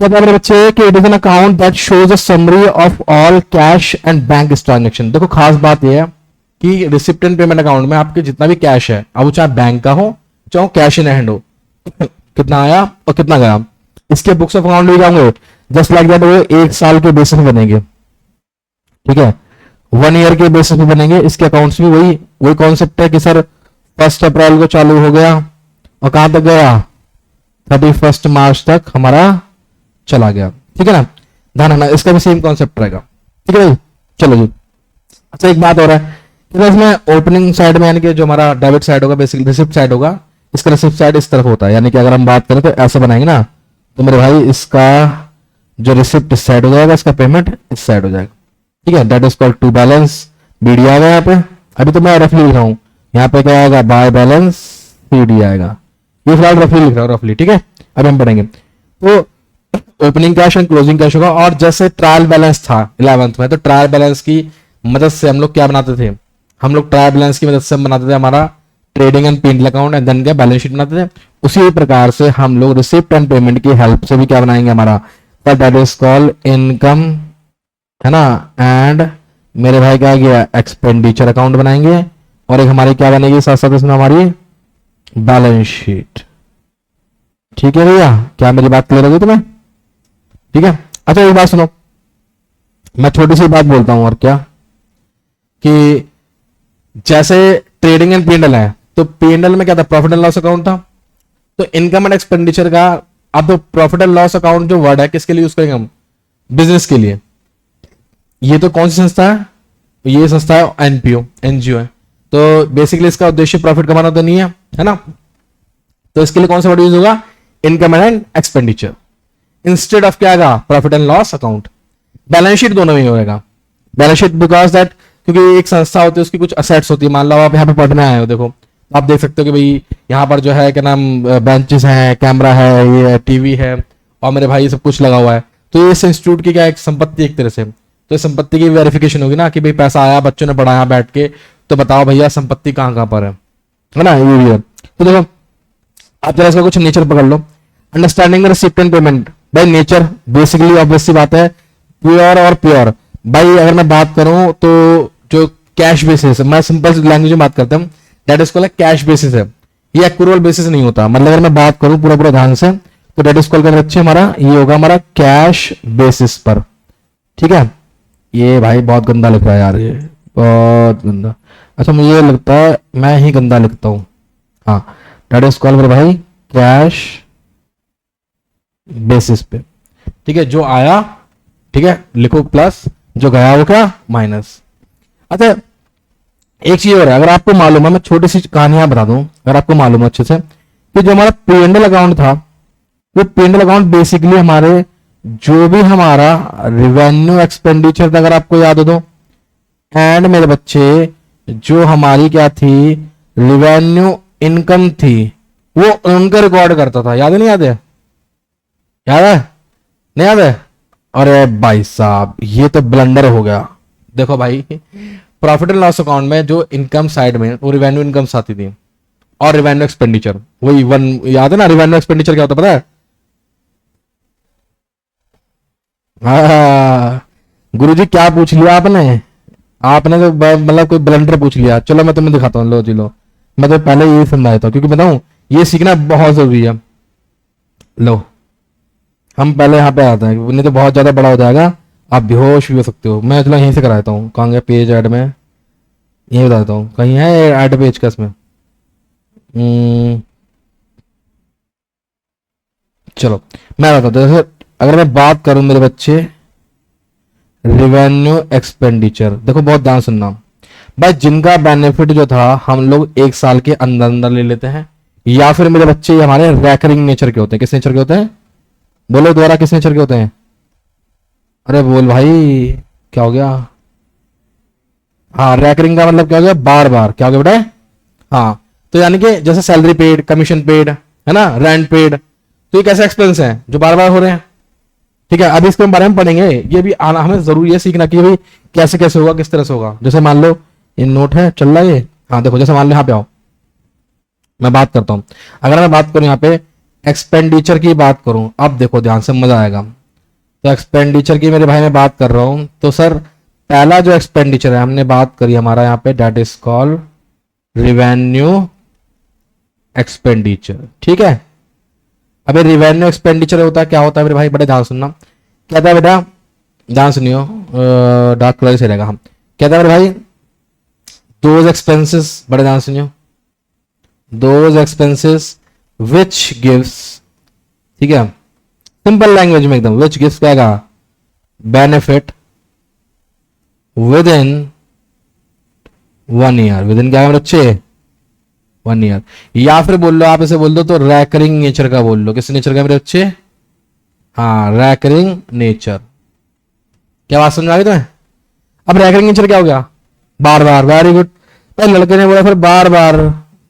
क्या था मेरे बच्चे कि it is an account that shows a summary of all cash and bank transaction. देखो खास बात यह है कि रिसिप्ट एंड पेमेंट अकाउंट में आपके जितना भी कैश है, अब वो चाहे बैंक का हो चाहे कैश इन हैंड हो, कितना आया और कितना गया, इसके बुक्स ऑफ अकाउंट भी जाऊंगे जस्ट लाइक दैट। वो 1 साल के बेसिस में बनेंगे, ठीक है, 1 ईयर के बेसिस पे बनेंगे। इसके अकाउंट्स भी वही कॉन्सेप्ट है कि सर 1 अप्रैल को चालू हो गया और कहां तक गया, 31 मार्च तक हमारा चला गया। ठीक है ना, ध्यान रखना इसका भी सेम कॉन्सेप्ट रहेगा। ठीक है भाई, चलो जी। अच्छा एक बात हो रहा है कि इसमें ओपनिंग साइड में यानी कि जो हमारा डेबिट साइड होगा, बेसिकली रिसिप्ट साइड होगा, इसका रिसिप्ट साइड इस तरफ होता है। यानी कि अगर हम बात करें तो ऐसा बनाएंगे ना, तो मेरे भाई इसका जो रिसिप्ट इस साइड हो जाएगा, इसका पेमेंट इस साइड हो जाएगा। ठीक है, that is called to balance. BD आ गया यहाँ पे, अभी तो मैं रफली लिख रहा हूँ, यहाँ पे क्या आएगा, बाय बैलेंस CD आएगा। ये फिलहाल रफली लिख रहा हूँ, रफली। ठीक है, अब हम पढ़ेंगे तो opening cash and closing cash होगा। और जैसे ट्रायल बैलेंस था 11th में, तो ट्रायल बैलेंस की मदद से हम लोग क्या बनाते थे, हम लोग ट्रायल बैलेंस की मदद से हम बनाते थे हमारा trading and P&L account and then क्या बैलेंस शीट बनाते थे। उसी प्रकार से हम लोग रिसिप्ट एंड पेमेंट की हेल्प से भी क्या बनाएंगे हमारा, दैट इज कॉल्ड इनकम, है ना, एंड मेरे भाई क्या गया एक्सपेंडिचर अकाउंट बनाएंगे। और एक हमारी क्या बनेगी साथ साथ इसमें हमारी बैलेंस शीट। ठीक है भैया, क्या मेरी बात क्लियर होगी तुम्हें? ठीक है, अच्छा एक बात सुनो, मैं छोटी सी बात बोलता हूं और क्या, कि जैसे ट्रेडिंग एंड P&L है, तो P&L में क्या था, प्रॉफिट एंड लॉस अकाउंट था। तो इनकम एंड एक्सपेंडिचर का, अब तो प्रॉफिट एंड लॉस अकाउंट जो वर्ड है किसके लिए यूज करेंगे हम, बिजनेस के लिए। ये तो कौन सी संस्था है, ये संस्था है NGO है। तो बेसिकली इसका उद्देश्य प्रॉफिट कमाना तो नहीं है ना, तो इसके लिए कौन सा वर्ड यूज होगा, income and expenditure, instead of क्या आएगा, profit and loss account. Balance sheet दोनों में होगा, बैलेंस शीट बिकॉज दैट, क्योंकि एक संस्था होती है उसकी कुछ असेट्स होती है। मान लो आप यहाँ पे पढ़ने आए हो, देखो आप देख सकते हो कि भाई यहाँ पर जो है क्या नाम, बेंचेस हैं, कैमरा है, ये TV है और मेरे भाई सब कुछ लगा हुआ है। तो ये इस इंस्टीट्यूट की क्या एक संपत्ति एक तरह से, तो इस संपत्ति की वेरिफिकेशन होगी ना कि भाई पैसा आया, बच्चों ने पढ़ाया बैठ के, तो बताओ भैया संपत्ति कहाँ कहाँ पर है ना, ये भी है। तो देखो आप जरा इसका कुछ नेचर पकड़ लो, अंडरस्टैंडिंग रिसिप्ट एंड पेमेंट। भाई नेचर बेसिकली ऑब्वियस सी बात है, प्योर और प्योर। भाई अगर मैं बात करूं तो जो कैश बेसिस है, मैं सिंपल लैंग्वेज में बात करता हूं, that is called cash basis है, ये एक्रूअल बेसिस नहीं होता। मतलब अगर मैं बात करूं पूरा पूरा ध्यान से, तो दैट इज कॉल्ड बच्चे हमारा ये होगा हमारा कैश बेसिस पर। ठीक है, ये भाई बहुत गंदा लिख रहा है यार, ये बहुत गंदा। अच्छा मुझे लगता है मैं ही गंदा लिखता हूं, हाँ, दैट इज कॉल्ड मेरे भाई कैश बेसिस पे। ठीक है, जो आया ठीक है लिखो प्लस, जो गया वो क्या माइनस। अच्छा एक चीज और है, अगर आपको मालूम है, मैं छोटी सी कहानियां बता दूं, अगर आपको मालूम है अच्छे से, कि जो हमारा P&L अकाउंट था, वो P&L अकाउंट बेसिकली हमारे जो भी हमारा रिवेन्यू एक्सपेंडिचर था, अगर आपको याद हो तो, एंड मेरे बच्चे जो हमारी क्या थी रिवेन्यू इनकम थी वो उनका रिकॉर्ड करता था, याद है नहीं याद है? याद है नहीं याद है? अरे भाई साहब ये तो ब्लंडर हो गया। देखो भाई, प्रॉफिट एंड लॉस अकाउंट में जो इनकम साइड में वो रिवेन्यू इनकम्स आती थी और रिवेन्यू एक्सपेंडिचर, वही वन, याद है ना? रिवेन्यू एक्सपेंडिचर क्या होता है पता है? हाँ गुरुजी क्या पूछ लिया आपने? आपने तो मतलब कोई ब्लंडर पूछ लिया। चलो मैं तुम्हें दिखाता हूँ, लो जी लो, मैं तो पहले यही समझाया था, क्योंकि बताऊं ये सीखना बहुत जरूरी है। लो हम पहले यहाँ पे आते हैं, नहीं तो बहुत ज्यादा बड़ा हो जाएगा, आप बेहोश भी हो सकते हो। मैं चलो यहीं से कराता हूँ, कहाँ गया पेज ऐड में, यही बता देता हूँ, कहीं है ऐड पेज का इसमें। चलो मैं बताता हूँ, जैसे अगर मैं बात करूं मेरे बच्चे रिवेन्यू एक्सपेंडिचर, देखो बहुत ध्यान सुनना भाई, जिनका बेनिफिट जो था हम लोग एक साल के अंदर अंदर ले लेते हैं, या फिर मेरे बच्चे ये हमारे रैकरिंग नेचर के होते हैं। किस नेचर के होते हैं? बोलो दोबारा, किस नेचर के होते हैं? अरे बोल भाई, क्या हो गया? हाँ रैकरिंग का मतलब क्या हो गया? बार बार। क्या हो गया बेटा? हाँ तो यानी कि जैसे सैलरी पेड, कमीशन पेड, है ना, रेंट पेड, तो ये कैसे एक्सपेंस है जो बार बार हो रहे हैं। ठीक है, अभी इसके बारे में पढ़ेंगे, ये भी आना हमें जरूरी है सीखना कि भाई कैसे कैसे होगा, किस तरह से होगा। जैसे मान लो ये नोट है चल रहा है ये, हाँ देखो, जैसे मान लो यहाँ पे आओ, मैं बात करता हूँ, अगर मैं बात करूँ यहाँ पे एक्सपेंडिचर की बात करूँ, अब देखो ध्यान से मजा आएगा। तो एक्सपेंडिचर की मेरे भाई मैं बात कर रहा हूँ, तो सर पहला जो एक्सपेंडिचर है हमने बात करी हमारा यहाँ पे, that is called revenue expenditure. ठीक है, अबे रिवेन्यू एक्सपेंडिचर होता है, क्या होता है मेरे भाई, बड़े ध्यान सुनना। कहता है बेटा, ध्यान सुनियो, डार्क कलर से रहेगा हम। कहता है मेरे भाई दोज एक्सपेंसेस, बड़े ध्यान सुनियो, दोज एक्सपेंसेस विच गिव्स, ठीक है, सिंपल लैंग्वेज में एकदम, विच गिव्स क्या कहा, benefit with in 1 year, with in क्या है बच्चे, 1 ईयर। या फिर बोल लो, आप इसे बोल दो तो रैकरिंग नेचर का बोल लो। किस नेचर का मेरे बच्चे? हाँ रैकरिंग नेचर। क्या बात समझ आ गई तुम्हें? अब रैकरिंग नेचर क्या हो गया? बार बार, वेरी गुड। पहले लड़के ने बोला फिर बार बार,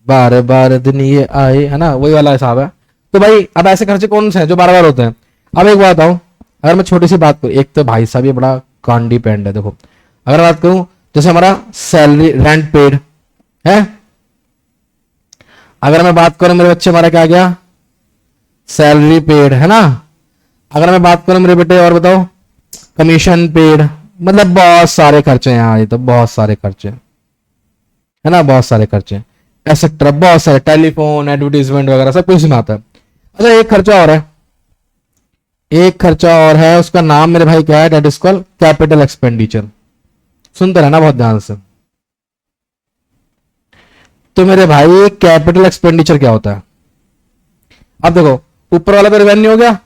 बार बार दिन ये आए, है ना, वही वाला हिसाब है। तो भाई अब ऐसे खर्चे कौन से हैं जो बार बार होते हैं? अब एक बात बताओ, अगर मैं छोटी सी बात करूं, एक तो भाई साहब ये बड़ा कांडी पेंड है, देखो अगर बात करूं जैसे हमारा सैलरी रेंट पेड है, अगर मैं बात करूं मेरे बच्चे, हमारा क्या गया, सैलरी पेड, है ना। अगर मैं बात करूं मेरे बेटे, और बताओ, कमीशन पेड, मतलब बहुत सारे खर्चे हैं यहाँ, ये तो बहुत सारे खर्चे है ना, बहुत सारे खर्चे एक्सेट्रा, बहुत सारे, टेलीफोन, एडवर्टीजमेंट वगैरह सब कुछ में आता है। अच्छा एक खर्चा और है, एक खर्चा और है, उसका नाम मेरे भाई क्या है, that is called capital expenditure. सुनते रहना बहुत ध्यान से। तो मेरे भाई कैपिटल एक्सपेंडिचर क्या होता है? अब देखो ऊपर वाला तो रिवेन्यू हो गया,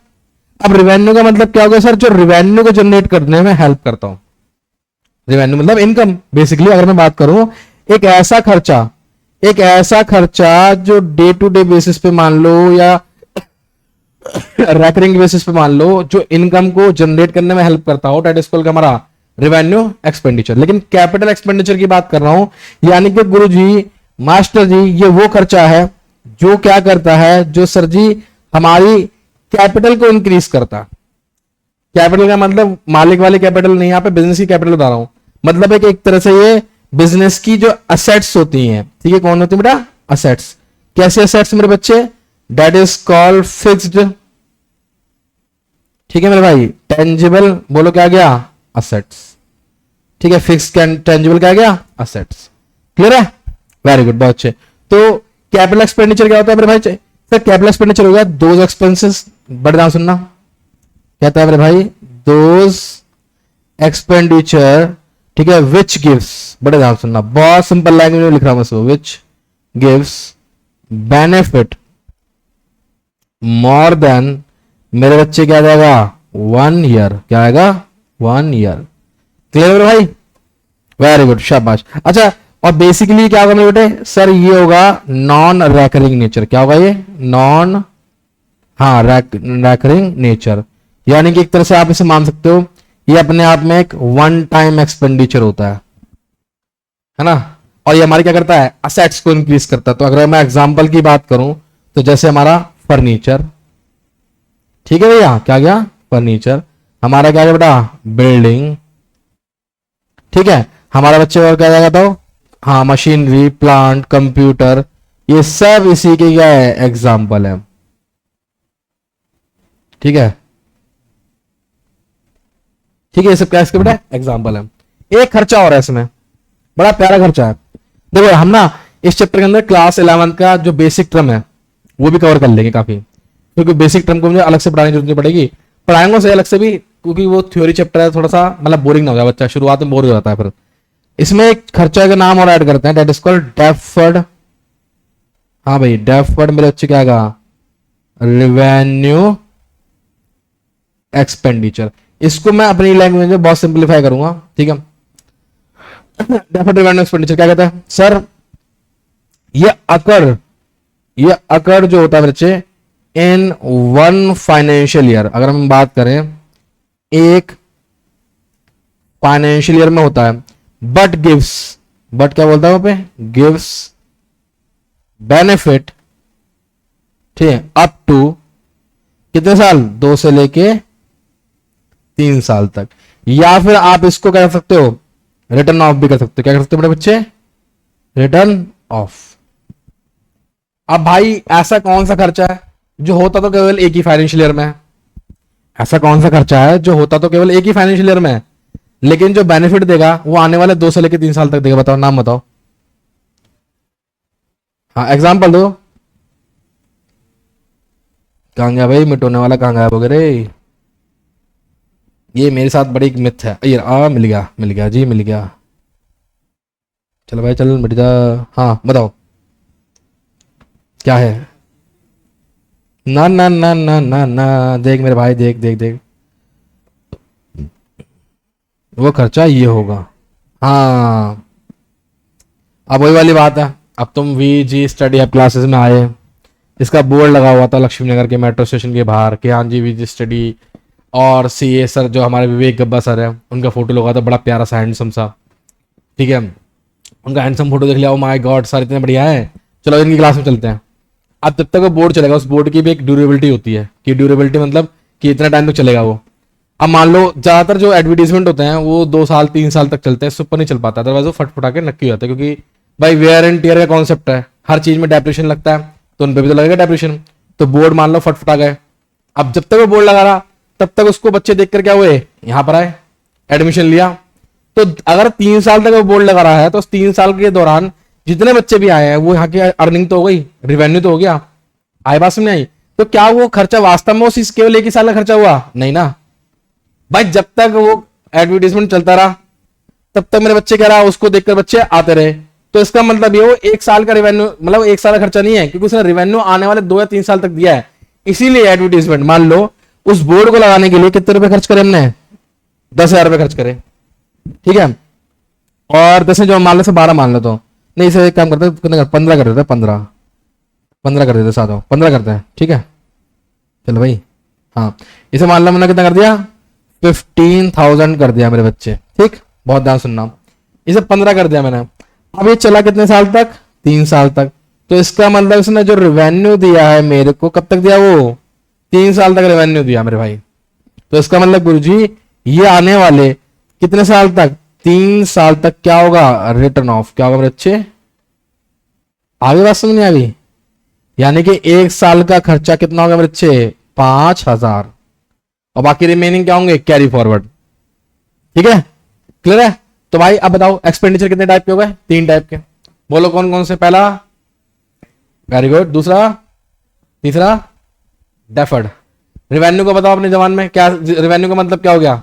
अब रिवेन्यू का मतलब क्या हो गया सर, जो रिवेन्यू को जनरेट करने में हेल्प करता हूं। रिवेन्यू मतलब इनकम बेसिकली। अगर मैं बात करूं एक ऐसा खर्चा, एक ऐसा खर्चा जो डे टू डे बेसिस पे मान लो या रैकरिंग बेसिस पे मान लो, जो इनकम को जनरेट करने में हेल्प करता हो, डेट इज कॉल्ड हमारा रेवेन्यू एक्सपेंडिचर। लेकिन कैपिटल एक्सपेंडिचर की बात कर रहा हूं, यानी कि गुरु जी, मास्टर जी, ये वो खर्चा है जो क्या करता है, जो सर जी हमारी कैपिटल को इंक्रीज करता है। कैपिटल का मतलब मालिक वाले कैपिटल नहीं, यहाँ पे बिजनेस की कैपिटल बता रहा हूं। मतलब है कि एक तरह से ये बिजनेस की जो असेट्स होती हैं, ठीक है, कौन होती है बेटा, असेट्स। कैसे असेट्स मेरे बच्चे, डेट इज कॉल्ड फिक्स्ड, ठीक है मेरे भाई, टेंजिबल, बोलो क्या गया, असेट्स, ठीक है, फिक्स्ड टेंजिबल क्या गया, असेट्स। क्लियर है, वेरी गुड, बहुत अच्छे। तो कैपिटल एक्सपेंडिचर क्या होता है मेरे भाई? सर कैपिटल एक्सपेंडिचर हो गया दोज एक्सपेंसेस, बड़े ध्यान सुनना, कहता है मेरे भाई दोज एक्सपेंडिचर, ठीक है, विच गिव्स, बड़े ध्यान सुनना, बहुत सिंपल लैंग्वेज में लिख रहा हूं मैं, which gives benefit more than, मेरे बच्चे क्या जाएगा, 1 ईयर, क्या आएगा, 1 ईयर। क्लियर है मेरे भाई, वेरी गुड, शाबाश। अच्छा और बेसिकली क्या होगा मेरे बेटे, सर ये होगा नॉन रैकरिंग नेचर। क्या होगा ये, नॉन, हाँ रैकरिंग नेचर, यानी कि एक तरह से आप इसे मान सकते हो ये अपने आप में एक वन टाइम एक्सपेंडिचर होता है ना, और ये हमारे क्या करता है, असेट्स को इंक्रीज करता है। तो अगर मैं एग्जांपल की बात करूं तो जैसे हमारा फर्नीचर, ठीक है भैया, क्या गया फर्नीचर, हमारा क्या गया बेटा बिल्डिंग, ठीक है, हमारा बच्चे और क्या जाएगा तो हाँ मशीनरी, प्लांट, कंप्यूटर, ये सब इसी के क्या है एग्जाम्पल है, ठीक है, ठीक है, ये सब क्या इसके बेटा एग्जाम्पल है। एक खर्चा और है इसमें, बड़ा प्यारा खर्चा है। देखो हम ना इस चैप्टर के अंदर क्लास 11 का जो बेसिक टर्म है वो भी कवर कर लेंगे काफी, क्योंकि बेसिक टर्म को मुझे अलग से पढ़ाने की जरूरत नहीं पड़ेगी, पढ़ाएंगे उसे अलग से भी, क्योंकि वो थ्योरी चैप्टर है, थोड़ा सा मतलब बोरिंग ना हो जाए बच्चा, शुरुआत में बोर हो जाता है। फिर इसमें एक खर्चा का नाम और ऐड करते हैं, दैट इज कॉल्ड डेफर्ड। हाँ भाई डेफर्ड मेरे बच्चे क्या आएगा, रेवेन्यू एक्सपेंडिचर। इसको मैं अपनी लैंग्वेज में बहुत सिंप्लीफाई करूंगा, ठीक है। डेफर्ड रेवेन्यू एक्सपेंडिचर क्या कहता है सर, ये अकर जो होता है बच्चे इन वन फाइनेंशियल ईयर, अगर हम बात करें एक फाइनेंशियल ईयर में होता है, बट गिव्स, बट क्या बोलता है वहां पे, गिव्स बेनिफिट, ठीक है, अप टू कितने साल, 2 से लेके 3 साल तक। या फिर आप इसको क्या कर सकते हो, रिटर्न ऑफ भी कर सकते हो। क्या कर सकते हो मेरे बच्चे, रिटर्न ऑफ। अब भाई ऐसा कौन सा खर्चा है जो होता तो केवल एक ही फाइनेंशियल ईयर में है, ऐसा कौन सा खर्चा है जो होता तो केवल एक ही फाइनेंशियल ईयर में है, लेकिन जो बेनिफिट देगा वो आने वाले 2 से लेकर 3 साल तक देगा, बताओ नाम बताओ। हाँ एग्जाम्पल दो, कहां गया भाई मिटोने वाला, कहां गया वगैरह, ये मेरे साथ बड़ी एक मिथ है। ये मिल गया जी, मिल गया, चलो भाई चल मिट जा। हाँ बताओ क्या है, ना ना ना ना ना ना, देख मेरे भाई, देख देख देख, वो खर्चा ये होगा। हाँ अब वही वाली बात है, अब तुम वीजी स्टडी ऐप क्लासेस में आए, इसका बोर्ड लगा हुआ था लक्ष्मी नगर के मेट्रो स्टेशन के बाहर कि हाँ जी वीजी स्टडी, और सीए सर जो हमारे विवेक गब्बा सर है उनका फोटो लगा था, बड़ा प्यारा सा हैंडसम सा, ठीक है, उनका हैंडसम फोटो देख लिया, ओ माय गॉड सर इतने बढ़िया है, चलो इनकी क्लास में चलते हैं। अब जब तक वो बोर्ड चलेगा, उस बोर्ड की भी एक ड्यूरेबिलिटी होती है, कि ड्यूरेबिलिटी मतलब कि इतना टाइम तक चलेगा वो। अब मान लो ज्यादातर जो एडवर्टीजमेंट होते हैं वो 2 साल 3 साल तक चलते हैं, इससे ऊपर नहीं चल पाता, अदरवाइज वो फटफटा के नक्की हो जाता है, क्योंकि भाई वेयर एंड टीयर का कॉन्सेप्ट है, हर चीज में डेप्रेशन लगता है, तो उन पर भी तो लगेगा डेप्रेशन। तो बोर्ड मान लो फटफटा गए, अब जब तक वो बोर्ड लगा रहा तब तक उसको बच्चे देखकर क्या हुए, यहां पर आए, एडमिशन लिया। तो अगर 3 साल तक वो बोर्ड लगा रहा है तो उस 3 साल के दौरान जितने बच्चे भी आए हैं वो यहाँ की अर्निंग तो हो गई, रिवेन्यू तो हो गया, आय बात समझ आई। तो क्या वो खर्चा वास्तव में उस केवल एक ही साल का खर्चा हुआ, नहीं ना भाई, जब तक वो एडवर्टीजमेंट चलता रहा तब तक मेरे बच्चे कह रहा उसको देखकर बच्चे आते रहे। तो इसका मतलब ये वो 1 साल का रिवेन्यू, मतलब 1 साल का खर्चा नहीं है, क्योंकि उसने रिवेन्यू आने वाले 2 या 3 साल तक दिया है। इसीलिए एडवर्टीजमेंट, मान लो उस बोर्ड को लगाने के लिए कितने रुपए खर्च करे हमने, 10,000 रुपए खर्च करे, ठीक है, और 10 जो मान लो से 12 मान लो, तो नहीं इसे एक काम करते 15 कर देते, 15 कर देते, साथ 15 करते हैं, ठीक है, चलो भाई। हाँ इसे मान लो मैंने कितना कर दिया, 15,000 कर दिया मेरे बच्चे, ठीक, बहुत ध्यान सुनना, इसे 15 कर दिया मैंने। अब ये चला कितने साल तक, 3 साल तक। तो इसका मतलब इसने जो रेवेन्यू दिया है मेरे को, कब तक दिया, वो 3 साल तक रेवेन्यू दिया मेरे भाई। तो इसका मतलब गुरुजी ये आने वाले कितने साल तक, 3 साल तक क्या होगा, रिटर्न ऑफ। क्या होगा मेरे बच्चे, आगे बात समझ नहीं आ गई, यानी कि 1 साल का खर्चा कितना होगा मेरे बच्चे, 5,000, और बाकी रिमेनिंग क्या होंगे, कैरी फॉरवर्ड, ठीक है, क्लियर है। तो भाई अब बताओ एक्सपेंडिचर कितने टाइप के हो गए, 3 टाइप के, बोलो कौन कौन से, पहला वेरी गुड, दूसरा, तीसरा डेफर्ड। रेवेन्यू को बताओ अपने जबान में, क्या रेवेन्यू का मतलब क्या हो गया,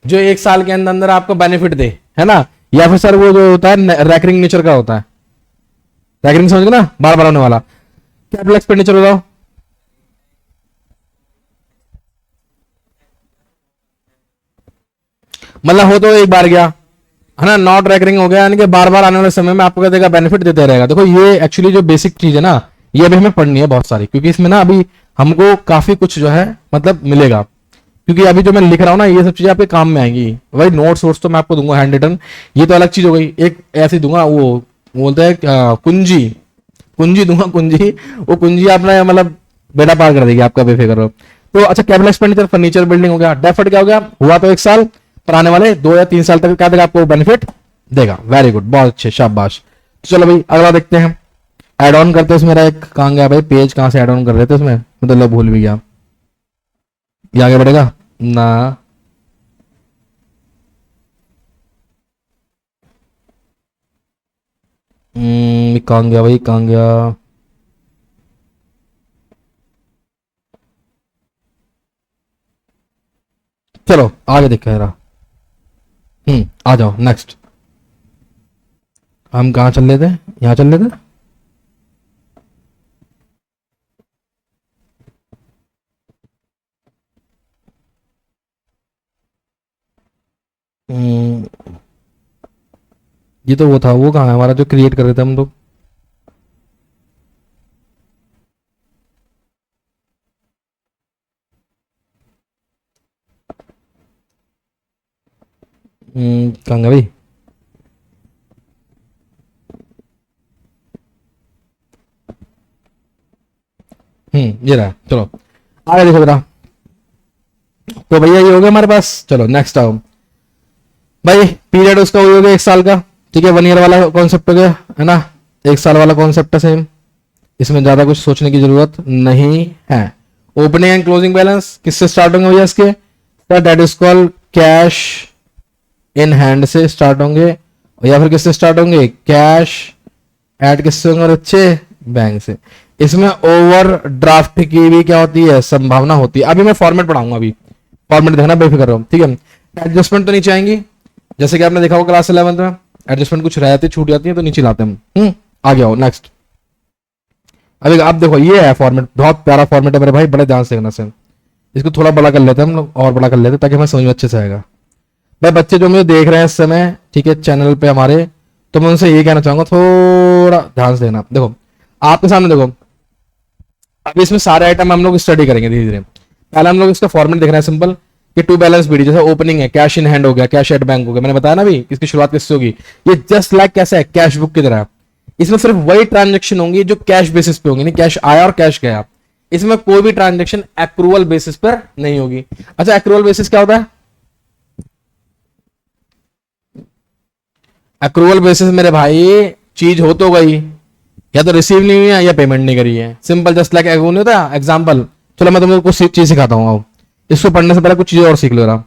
जो 1 साल के अंदर अंदर आपको बेनिफिट दे, है ना, या फिर सर वो जो होता है रैकरिंग नेचर का होता है, रैकरिंग समझ ना, बार बार होने वाला। कैपिटल एक्सपेंडिचर बताओ, मतलब हो तो एक बार गया, है ना, नॉट रैकरिंग हो गया, यानी कि बार बार आने वाले समय में आपको क्या देगा, बेनिफिट देते रहेगा। देखो ये एक्चुअली जो बेसिक चीज है ना, ये अभी हमें पढ़नी है बहुत सारी, क्योंकि इसमें ना अभी हमको काफी कुछ जो है मतलब मिलेगा। क्योंकि अभी जो मैं लिख रहा हूँ ना ये सब चीजें आपके काम में आएंगी भाई। नोट्स वोट्स तो मैं आपको दूंगा हैंड रिटन, ये तो अलग चीज हो गई। एक ऐसी दूंगा, वो बोलते हैं कुंजी, कुंजी दूंगा कुंजी, वो कुंजी आपने मतलब बेड़ा पार कर देगी आपका, बेफिक्र रहो। तो अच्छा, कैपिटल एक्सपेंडिचर फर्नीचर बिल्डिंग हो गया, डेफर्ड क्या हो गया, हुआ तो 1 साल, पर आने वाले 2 या 3 साल तक क्या देगा आपको बेनिफिट देगा। वेरी गुड, बहुत अच्छे, शाबाश। तो चलो भाई अगला देखते हैं। एड ऑन करते हैं, मेरा एक कहाँ गया भाई, पेज कहाँ से ऐड ऑन कर रहे थे उसमें, मतलब भूल भी गया। ये आगे बढ़ेगा ना, कहाँ गया भाई, कहाँ गया। चलो आगे देख रहा। आ जाओ नेक्स्ट। हम कहाँ चल रहे थे, यहाँ चल रहे थे। हम्म, ये तो वो था, वो कहाँ है हमारा जो क्रिएट कर रहे थे हम लोग। कहाँ गया भाई। ये रहा, चलो आगे देखो जरा। तो भैया ये हो गया हमारे पास, चलो नेक्स्ट आओ भाई। पीरियड उसका वही हो गया 1 साल का, ठीक है। 1 ईयर वाला कॉन्सेप्ट हो गया है ना, 1 साल वाला कॉन्सेप्ट है सेम, इसमें ज्यादा कुछ सोचने की जरूरत नहीं है। ओपनिंग एंड क्लोजिंग बैलेंस किससे स्टार्ट होंगे भैया इसके, that is called cash in hand से स्टार्ट होंगे, या फिर किससे स्टार्ट होंगे, कैश ऐड किससे होंगे बच्चे, बैंक से। इसमें ओवर ड्राफ्ट की भी क्या होती है, संभावना होती है। अभी मैं फॉर्मेट पढ़ाऊंगा, अभी फॉर्मेट देखना बेफिक्र रहो, ठीक है। एडजस्टमेंट तो नीचे आएंगी, जैसे कि आपने देखा होगा क्लास 11 में, एडजस्टमेंट कुछ रहती छूट जाती है तो नीचे लाते हैं हम। आगे आओ नेक्स्ट। अभी आप देखो ये है फॉर्मेट, बहुत प्यारा फॉर्मेट है मेरे भाई, बड़े ध्यान से देखना से। इसको थोड़ा बड़ा कर लेते हैं हम लोग, और बड़ा कर लेते हैं ताकि हमें समझ में अच्छे से आएगा। भाई बच्चे जो मुझे देख रहे हैं इस समय, ठीक है, चैनल पे हमारे, तो मैं उनसे ये कहना चाहूंगा थोड़ा ध्यान से देना। देखो आपके सामने देखो, अब इसमें सारे आइटम हम लोग स्टडी करेंगे धीरे धीरे। पहले हम लोग इसका फॉर्मेट देख रहे हैं सिंपल, कि टू बैलेंस बीडी, जैसे ओपनिंग है कैश इन हैंड हो गया, कैश एट बैंक हो गया, मैंने बताया ना भी इसकी शुरुआत किससे होगी। ये जस्ट लाइक कैसा है, कैश बुक की तरह। इसमें सिर्फ वही ट्रांजेक्शन होंगी जो कैश बेसिस पे होंगी, नहीं कैश आया और कैश गया। इसमें कोई भी ट्रांजेक्शन एक्रूवल बेसिस पर नहीं होगी। अच्छा एक्रूवल बेसिस क्या होता है, एक्रूवल बेसिस मेरे भाई चीज हो तो गई, या तो रिसीव नहीं हुई है या पेमेंट नहीं करी है, सिंपल जस्ट लाइक नहीं होता एग्जांपल। चलो मैं तुम्हें कुछ चीज सिखाता हूँ, आओ इसको पढ़ने से पहले कुछ चीज और सीख लो जरा।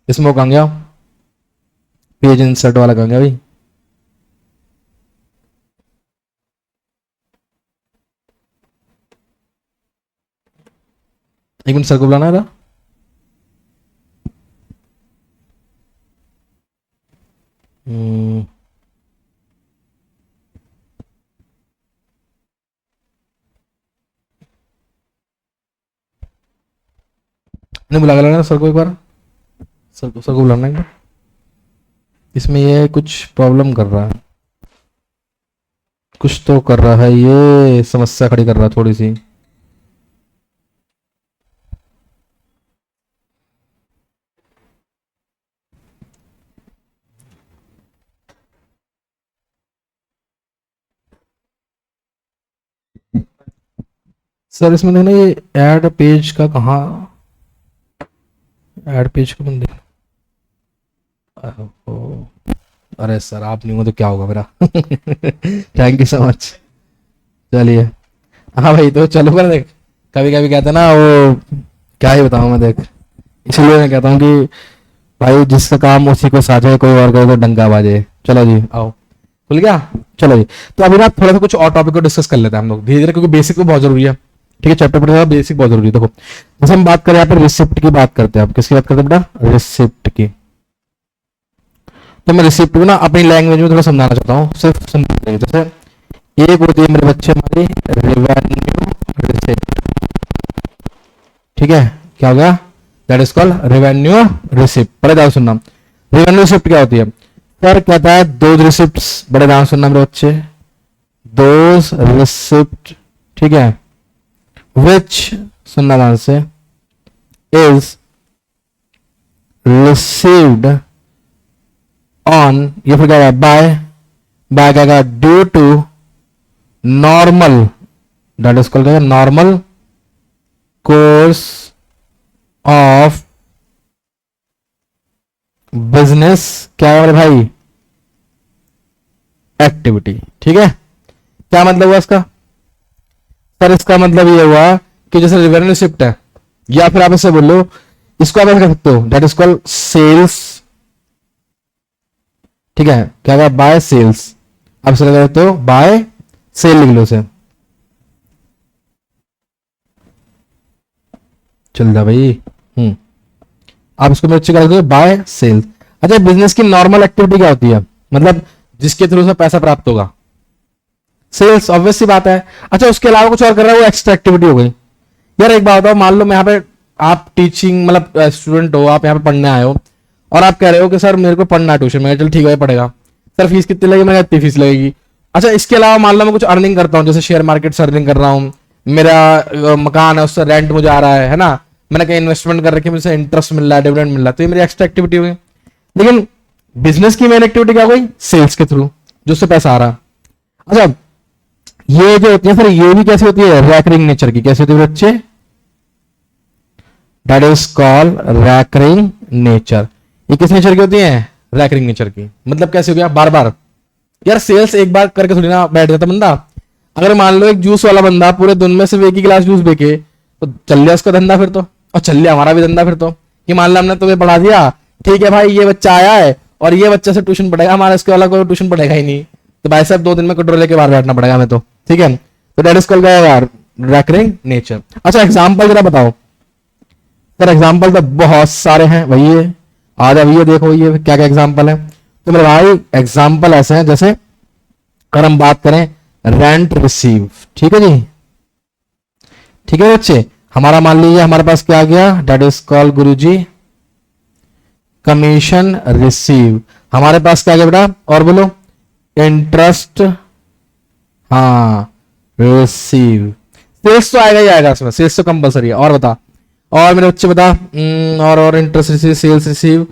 इसमें वो कहाँ गया, पेज इंसर्ट वाला कहाँ गया भाई। एक मिनट सर को बुलाना था। नहीं बुला के लाना सर को एक बार, सर को बुलाना एक बार। इसमें ये कुछ प्रॉब्लम कर रहा है, कुछ तो कर रहा है, ये समस्या खड़ी कर रहा है थोड़ी सी। सर इसमें देखना ये ऐड पेज का कहाँ, ऐड पेज को मैंने देखना। अरे सर आप नहीं हो तो क्या होगा मेरा। Thank you so much. चलिए हाँ भाई, तो चलो कर देख, कभी कभी कहते ना वो, क्या ही बताऊँ मैं, देख इसलिए मैं कहता हूँ कि भाई जिसका काम उसी को साझे, कोई और करे तो डंका बाजे। चलो जी आओ, खुल गया। चलो जी, तो अभी ना थोड़ा सा कुछ और टॉपिक को डिस्कस कर लेते हैं हम लोग धीरे धीरे, क्योंकि बेसिक भी बहुत जरूरी है, ठीक है। चैप्टर पर बेसिक बहुत जरूरी है। देखो जैसे हम बात करें यहाँ पर रिसिप्ट की बात करते हैं, आप किसकी बात करते हैं बेटा, रिसिप्ट की। तो मैं रिसिप्ट को ना अपनी लैंग्वेज में थोड़ा समझाना चाहता हूँ, सिर्फ समझाइए। जैसे एक होती है मेरे बच्चे हमारी रेवेन्यू रिसिप्ट, ठीक है, क्या हो गया, that is called revenue receipt. बड़े ध्यान सुनना, रेवेन्यू रिसिप्ट क्या होती है, सर कहता है दो रिसिप्ट, बड़े ध्यान सुनना मेरे बच्चे, दो रिसिप्ट, ठीक है, विच सुनना ध्यान से, इज रिसीव्ड ऑन, ये फिर क्या बाय, बाय क्या due to normal, that is called normal course of business, क्या है मेरे भाई, एक्टिविटी। ठीक है, क्या मतलब हुआ इसका सर? इसका मतलब ये हुआ कि जैसे रेवेन्यू शिफ्ट है, या फिर आप इससे बोल लो, इसको आप ऐसे कर सकते हो, दैट इज कॉल्ड सेल्स। ठीक है, क्या होगा, बाय सेल्स, आप इसे लगा सकते हो बाय सेल, लिख लो इसे, चल रहा भाई। आप इसको मेरे अच्छे कर सकते हो बाय सेल्स। अच्छा, बिजनेस की नॉर्मल एक्टिविटी क्या होती है, मतलब जिसके थ्रू से पैसा प्राप्त होगा, सेल्स, ऑब्वियस सी बात है। अच्छा, उसके अलावा कुछ और कर रहा है, वो एक्स्ट्रा एक्टिविटी हो गई। यार एक बात बताओ, मान लो मैं यहाँ पे, आप टीचिंग मतलब स्टूडेंट हो, आप यहाँ पे पढ़ने आए हो, और आप कह रहे हो कि सर मेरे को पढ़ना है ट्यूशन में, चल ठीक है पढ़ेगा, सर फीस कितनी लगेगी, मैंने इतनी फीस लगेगी। अच्छा, इसके अलावा मान लो मैं कुछ अर्निंग करता हूँ, जैसे शेयर मार्केट से अर्निंग कर रहा हूँ, मेरा मकान है उससे रेंट मुझे आ रहा है ना, मैंने कहीं इन्वेस्टमेंट कर रखी है, मुझे इंटरेस्ट मिल रहा है, डिविडेंड मिल रहा है, तो ये मेरी एक्स्ट्रा एक्टिविटी हुई। लेकिन बिजनेस की मेन एक्टिविटी क्या हो गई, सेल्स के थ्रू जो उससे पैसा आ रहा। अच्छा, ये जो होती है फिर, ये भी कैसे होती है, रैकरिंग नेचर की। कैसे होती है बच्चे, that is called recurring nature. ये किस नेचर की होती है, रैकरिंग नेचर की। मतलब कैसे हो गया, बार बार। यार सेल्स एक बार करके थोड़ी ना बैठ जाता बंदा। अगर मान लो एक जूस वाला बंदा पूरे दिन में सिर्फ एक ही गिलास जूस बेचे, तो चल लिया उसका धंधा फिर तो, और चल लिया हमारा भी धंधा फिर तो। कि मान लो हमने तुम्हें पढ़ा दिया, ठीक है भाई, ये बच्चा आया है और ये बच्चा से ट्यूशन पढ़ेगा, हमारा इसके वाला कोई ट्यूशन पढ़ेगा ही नहीं, तो भाई साहब 2 दिन में कटोरे लेके बाहर बैठना पड़ेगा हमें तो। ठीक है, तो दैट इज कॉल्ड यार रैकरिंग नेचर। अच्छा, एग्जांपल जरा बताओ सर। एग्जांपल तो बहुत सारे हैं भैया, आ जाओ भैया, देखो ये क्या क्या एग्जांपल है। तो मेरे भाई एग्जांपल ऐसे हैं, जैसे अगर हम बात करें रेंट रिसीव, ठीक है जी, ठीक है बच्चे, हमारा मान लीजिए हमारे पास क्या आ गया, that is called Guruji commission receive. हमारे पास क्या आ गया बेटा, और बोलो, इंटरेस्ट, हाँ रिसीव। सेल्स तो आएगा ही आएगा इसमें, सेल्स तो कंपलसरी है। और बता, और मेरे बच्चे बता, और इंटरेस्ट रिसीव, सेल्स रिसीव,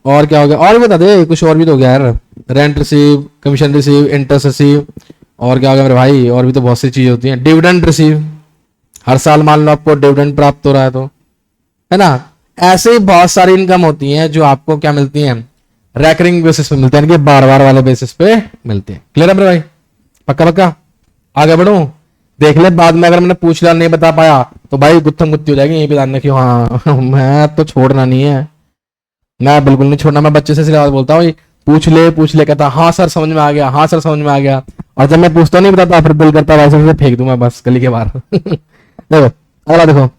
और क्या हो गया, और भी बता दे, कुछ और भी तो हो गया यार, rent receive, commission receive, interest receive, और क्या हो गया मेरे भाई, और भी तो बहुत सी चीजें होती हैं। डिविडेंड रिसीव, हर साल मान लो आपको डिविडेंड प्राप्त हो रहा है तो, है ना। ऐसे ही बहुत सारी इनकम होती हैं जो आपको क्या मिलती हैं, रैकरिंग बेसिस पे मिलते हैं, कि बार बार वाले बेसिस पे मिलते हैं। क्लियर है मेरे भाई, पक्का पक्का, आगे बढ़ू, देख ले बाद में अगर मैंने पूछ लिया नहीं बता पाया तो भाई गुत्थम गुत्ती हो जाएगी यहीं पे जानने की। हाँ मैं तो छोड़ना नहीं है, मैं बिल्कुल नहीं छोड़ना। मैं बच्चे से सिर्फ बोलता हूँ पूछ ले कहता हाँ सर समझ में आ गया, हाँ सर समझ में आ गया, और जब मैं पूछता नहीं बताता फिर दिल करता वैसे वैसे फेंक दूंगा बस गली के बाहर। देखो अगला देखो।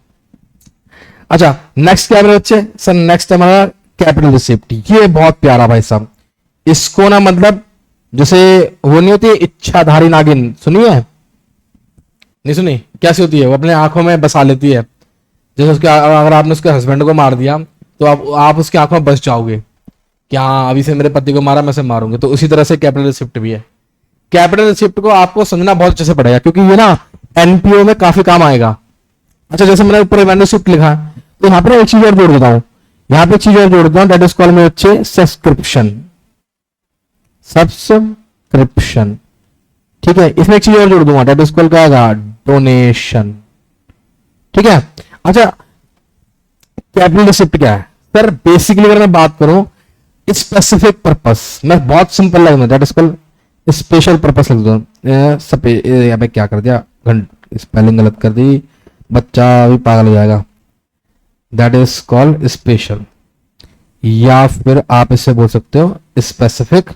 अच्छा नेक्स्ट क्या है मेरे बच्चे, सर नेक्स्ट हमारा कैपिटल रिसिप्ट। ये बहुत प्यारा भाई साहब, इसको ना मतलब जैसे वो नहीं होती इच्छाधारी नागिन, सुनिए नहीं सुनी, कैसी होती है, वो अपने आंखों में बसा लेती है। जैसे उसके अगर आपने उसके हस्बैंड को मार दिया तो आप उसकी आंखों में बस जाओगे कि हाँ अभी से मेरे पति को मारा मैं से मारूंगे। तो उसी तरह से कैपिटल रिसिप्ट भी है। कैपिटल रिसिप्ट को आपको समझना बहुत अच्छे से पड़ेगा क्योंकि ये ना एनपीओ में काफी काम आएगा। अच्छा जैसे मैंने ऊपर रेवेन्यू रिसिप्ट लिखा है तो यहाँ पे एक चीज और जोड़ देता हूँ, यहाँ पे एक चीज और जोड़ देता हूँ, दैट इज कॉल्ड में अच्छे सब्सक्रिप्शन। सब्सक्रिप्शन ठीक है, इसमें एक चीज और जोड़ दूंगा, दैट इज कॉल्ड क्या आएगा, डोनेशन। ठीक है। अच्छा कैपिटल रिसिप्ट क्या है सर, बेसिकली अगर मैं बात करूं स्पेसिफिक पर्पस, मैं बहुत सिंपल लगूंगा, that is called special purpose लिख दो। अबे क्या कर दिया, स्पेलिंग गलत कर दी, बच्चा भी पागल हो जाएगा। दैट इज कॉल्ड स्पेशल, या फिर आप इसे बोल सकते हो स्पेसिफिक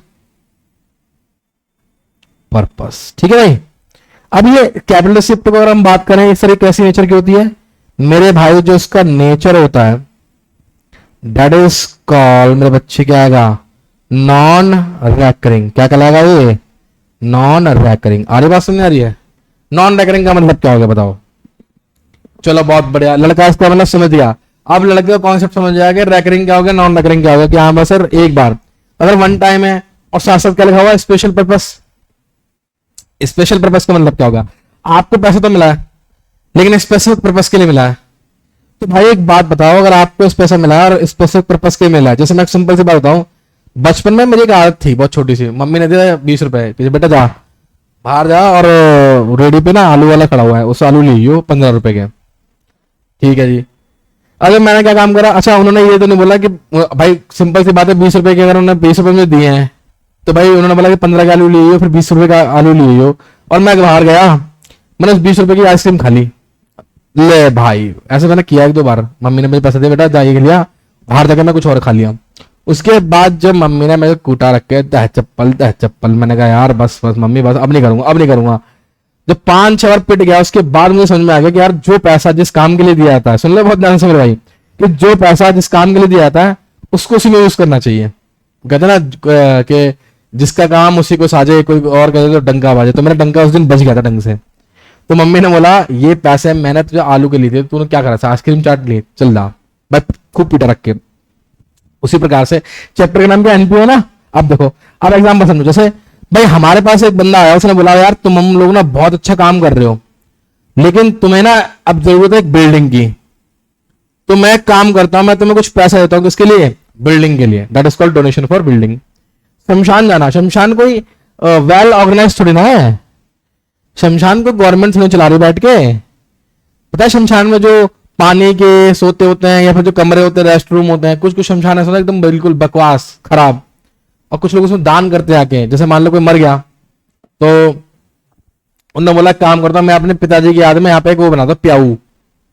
पर्पस। ठीक है भाई। अब ये कैपिटल रिसिप्ट को अगर हम बात करें सर ये कैसी नेचर की होती है मेरे भाई, जो इसका नेचर होता है दैट इज कॉल्ड मेरे बच्चे क्या आएगा, नॉन रैकरिंग। क्या कहलाएगा ये, नॉन रैकरिंग। आ रही बात समझ आ रही है, नॉन रैकरिंग का मतलब क्या हो गया बताओ। चलो बहुत बढ़िया, लड़का इसका मतलब समझ गया। अब लड़के का कॉन्सेप्ट समझ जाएगा रैकरिंग क्या हो गया, नॉन रैकरिंग क्या हो गया। कि हाँ बस सर एक बार अगर वन टाइम है और साथ साथ क्या लिखा हुआ है स्पेशल पर्पस। स्पेशल पर्पस का मतलब क्या होगा, आपको पैसा तो मिला है लेकिन स्पेसिफिक पर्पस के लिए मिला है। तो भाई एक बात बताओ, अगर आपको इस पैसा मिला है और स्पेसिफिक पर्पस के लिए मिला है, जैसे मैं एक सिंपल सी बात बताऊं, बचपन में मेरी एक आदत थी बहुत छोटी सी, मम्मी ने दिया 20 रुपए कि बेटा जा बाहर जा और रेडी पे ना आलू वाला खड़ा हुआ है, उस आलू लीजिए 15 रुपए के। ठीक है जी। अगर मैंने क्या काम करा, अच्छा उन्होंने ये तो नहीं बोला कि भाई सिंपल सी बात है 20 रुपए के अगर उन्होंने 20 रुपए में दिए हैं तो भाई उन्होंने बोला कि 15 का आलू लीजिए फिर 20 रुपए का आलू लीजिए, और मैं बाहर गया मैंने उस 20 रुपए की आइसक्रीम खा ली। ले भाई ऐसे मैंने किया एक दो बार, मम्मी ने मुझे पैसे दिए बेटा जाइए लिया, बाहर जाकर मैं कुछ और खा लिया। उसके बाद जब मम्मी ने मेरे कूटा रख के दह चप्पल, मैंने कहा यार बस बस मम्मी बस, अब नहीं करूंगा अब नहीं करूंगा। जब 5-6 बार पिट गया उसके बाद मुझे समझ में आ गया कि यार जो पैसा जिस काम के लिए दिया जाता है, सुन ले बहुत ध्यान से मेरे भाई, कि जो पैसा जिस काम के लिए दिया जाता है उसको उसी में यूज करना चाहिए। कहते ना कि जिसका काम उसी को साजे, कोई और कहते तो डंका बाजे, तो मेरा डंका उस दिन बच गया था ढंग से। तो मम्मी ने बोला ये पैसे मैंने तुझे आलू के लिए दिए, तूने क्या करा था, आइसक्रीम चाट ली, चल रहा भाई, खूब पीटा रख के। उसी प्रकार से चैप्टर का नाम क्या, एनपीओ ना। अब देखो अब एग्जाम्पल समझो, जैसे भाई हमारे पास एक बंदा आया, उसने बोला यार तुम हम लोग ना बहुत अच्छा काम कर रहे हो, लेकिन तुम्हें ना अब जरूरत है एक बिल्डिंग की, तो मैं एक काम करता हूं, मैं तुम्हें कुछ पैसा देता हूं, किसके लिए, बिल्डिंग के लिए, that is called donation for building. शमशान जाना, शमशान कोई वेल ऑर्गेनाइज थोड़ी ना है, शमशान को गवर्नमेंट नहीं चला रही बैठ के। पता है शमशान में जो पानी के सोते होते हैं या फिर जो कमरे होते हैं, रेस्ट रूम होते हैं, कुछ कुछ शमशान ऐसा एकदम बिल्कुल बकवास खराब, और कुछ लोग उसमें दान करते आके, जैसे मान लो कोई मर गया तो उन्होंने बोला काम करता हूं मैं अपने पिताजी की याद में यहाँ पे एक वो बनाता प्याऊ,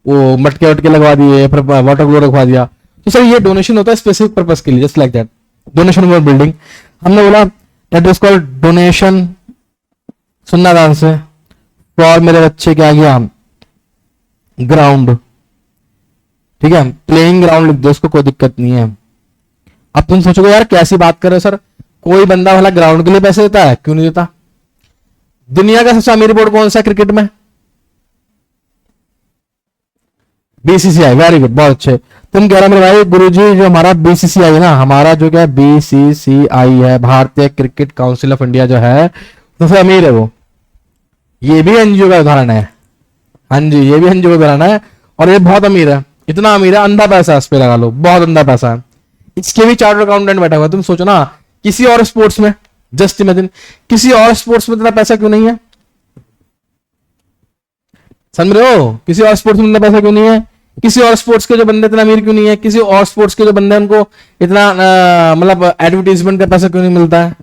वो मटके वटके लगवा दिए, फिर वाटर कूलर रखवा दिया। तो सर ये डोनेशन होता है स्पेसिफिक पर्पस के लिए, just like that donation for building. हमने बोला दैट इज कॉल्ड डोनेशन, सुनना ध्यान से, फॉर मेरे बच्चे क्या गया ग्राउंड, ठीक है, प्लेइंग ग्राउंड लिख दो, उसको कोई दिक्कत नहीं है। अब तुम सोचोगे यार कैसी बात कर रहे हो सर, कोई बंदा भला ग्राउंड के लिए पैसे देता है, क्यों नहीं देता। दुनिया का सबसे अमीर बोर्ड कौन सा है क्रिकेट में, बीसीसीआई, वेरी गुड, बहुत अच्छे। तुम कह रहे मेरे भाई गुरुजी जो हमारा बीसीसीआई है ना, हमारा जो क्या बीसीसीआई है, भारतीय क्रिकेट काउंसिल ऑफ इंडिया जो है, सबसे अमीर है वो, ये भी एनजीओ का उदाहरण है। हाँ जी ये भी एनजीओ का उदाहरण है, और ये बहुत अमीर है, इतना अमीर है अंधा पैसा है, इस पे लगा लो, बहुत अंधा पैसा है। इसके भी चार्टर्ड अकाउंटेंट बैठा हुआ है। तुम सोचो ना किसी और स्पोर्ट्स में, जस्ट इमेजिन किसी और स्पोर्ट्स में इतना पैसा क्यों नहीं है, समझ रहे हो, किसी और स्पोर्ट्स में इतना पैसा क्यों नहीं है, किसी और स्पोर्ट्स के जो बंदे इतना अमीर क्यों नहीं है, किसी और स्पोर्ट्स के जो बंदे उनको इतना मतलब एडवर्टीजमेंट का पैसा क्यों नहीं मिलता है।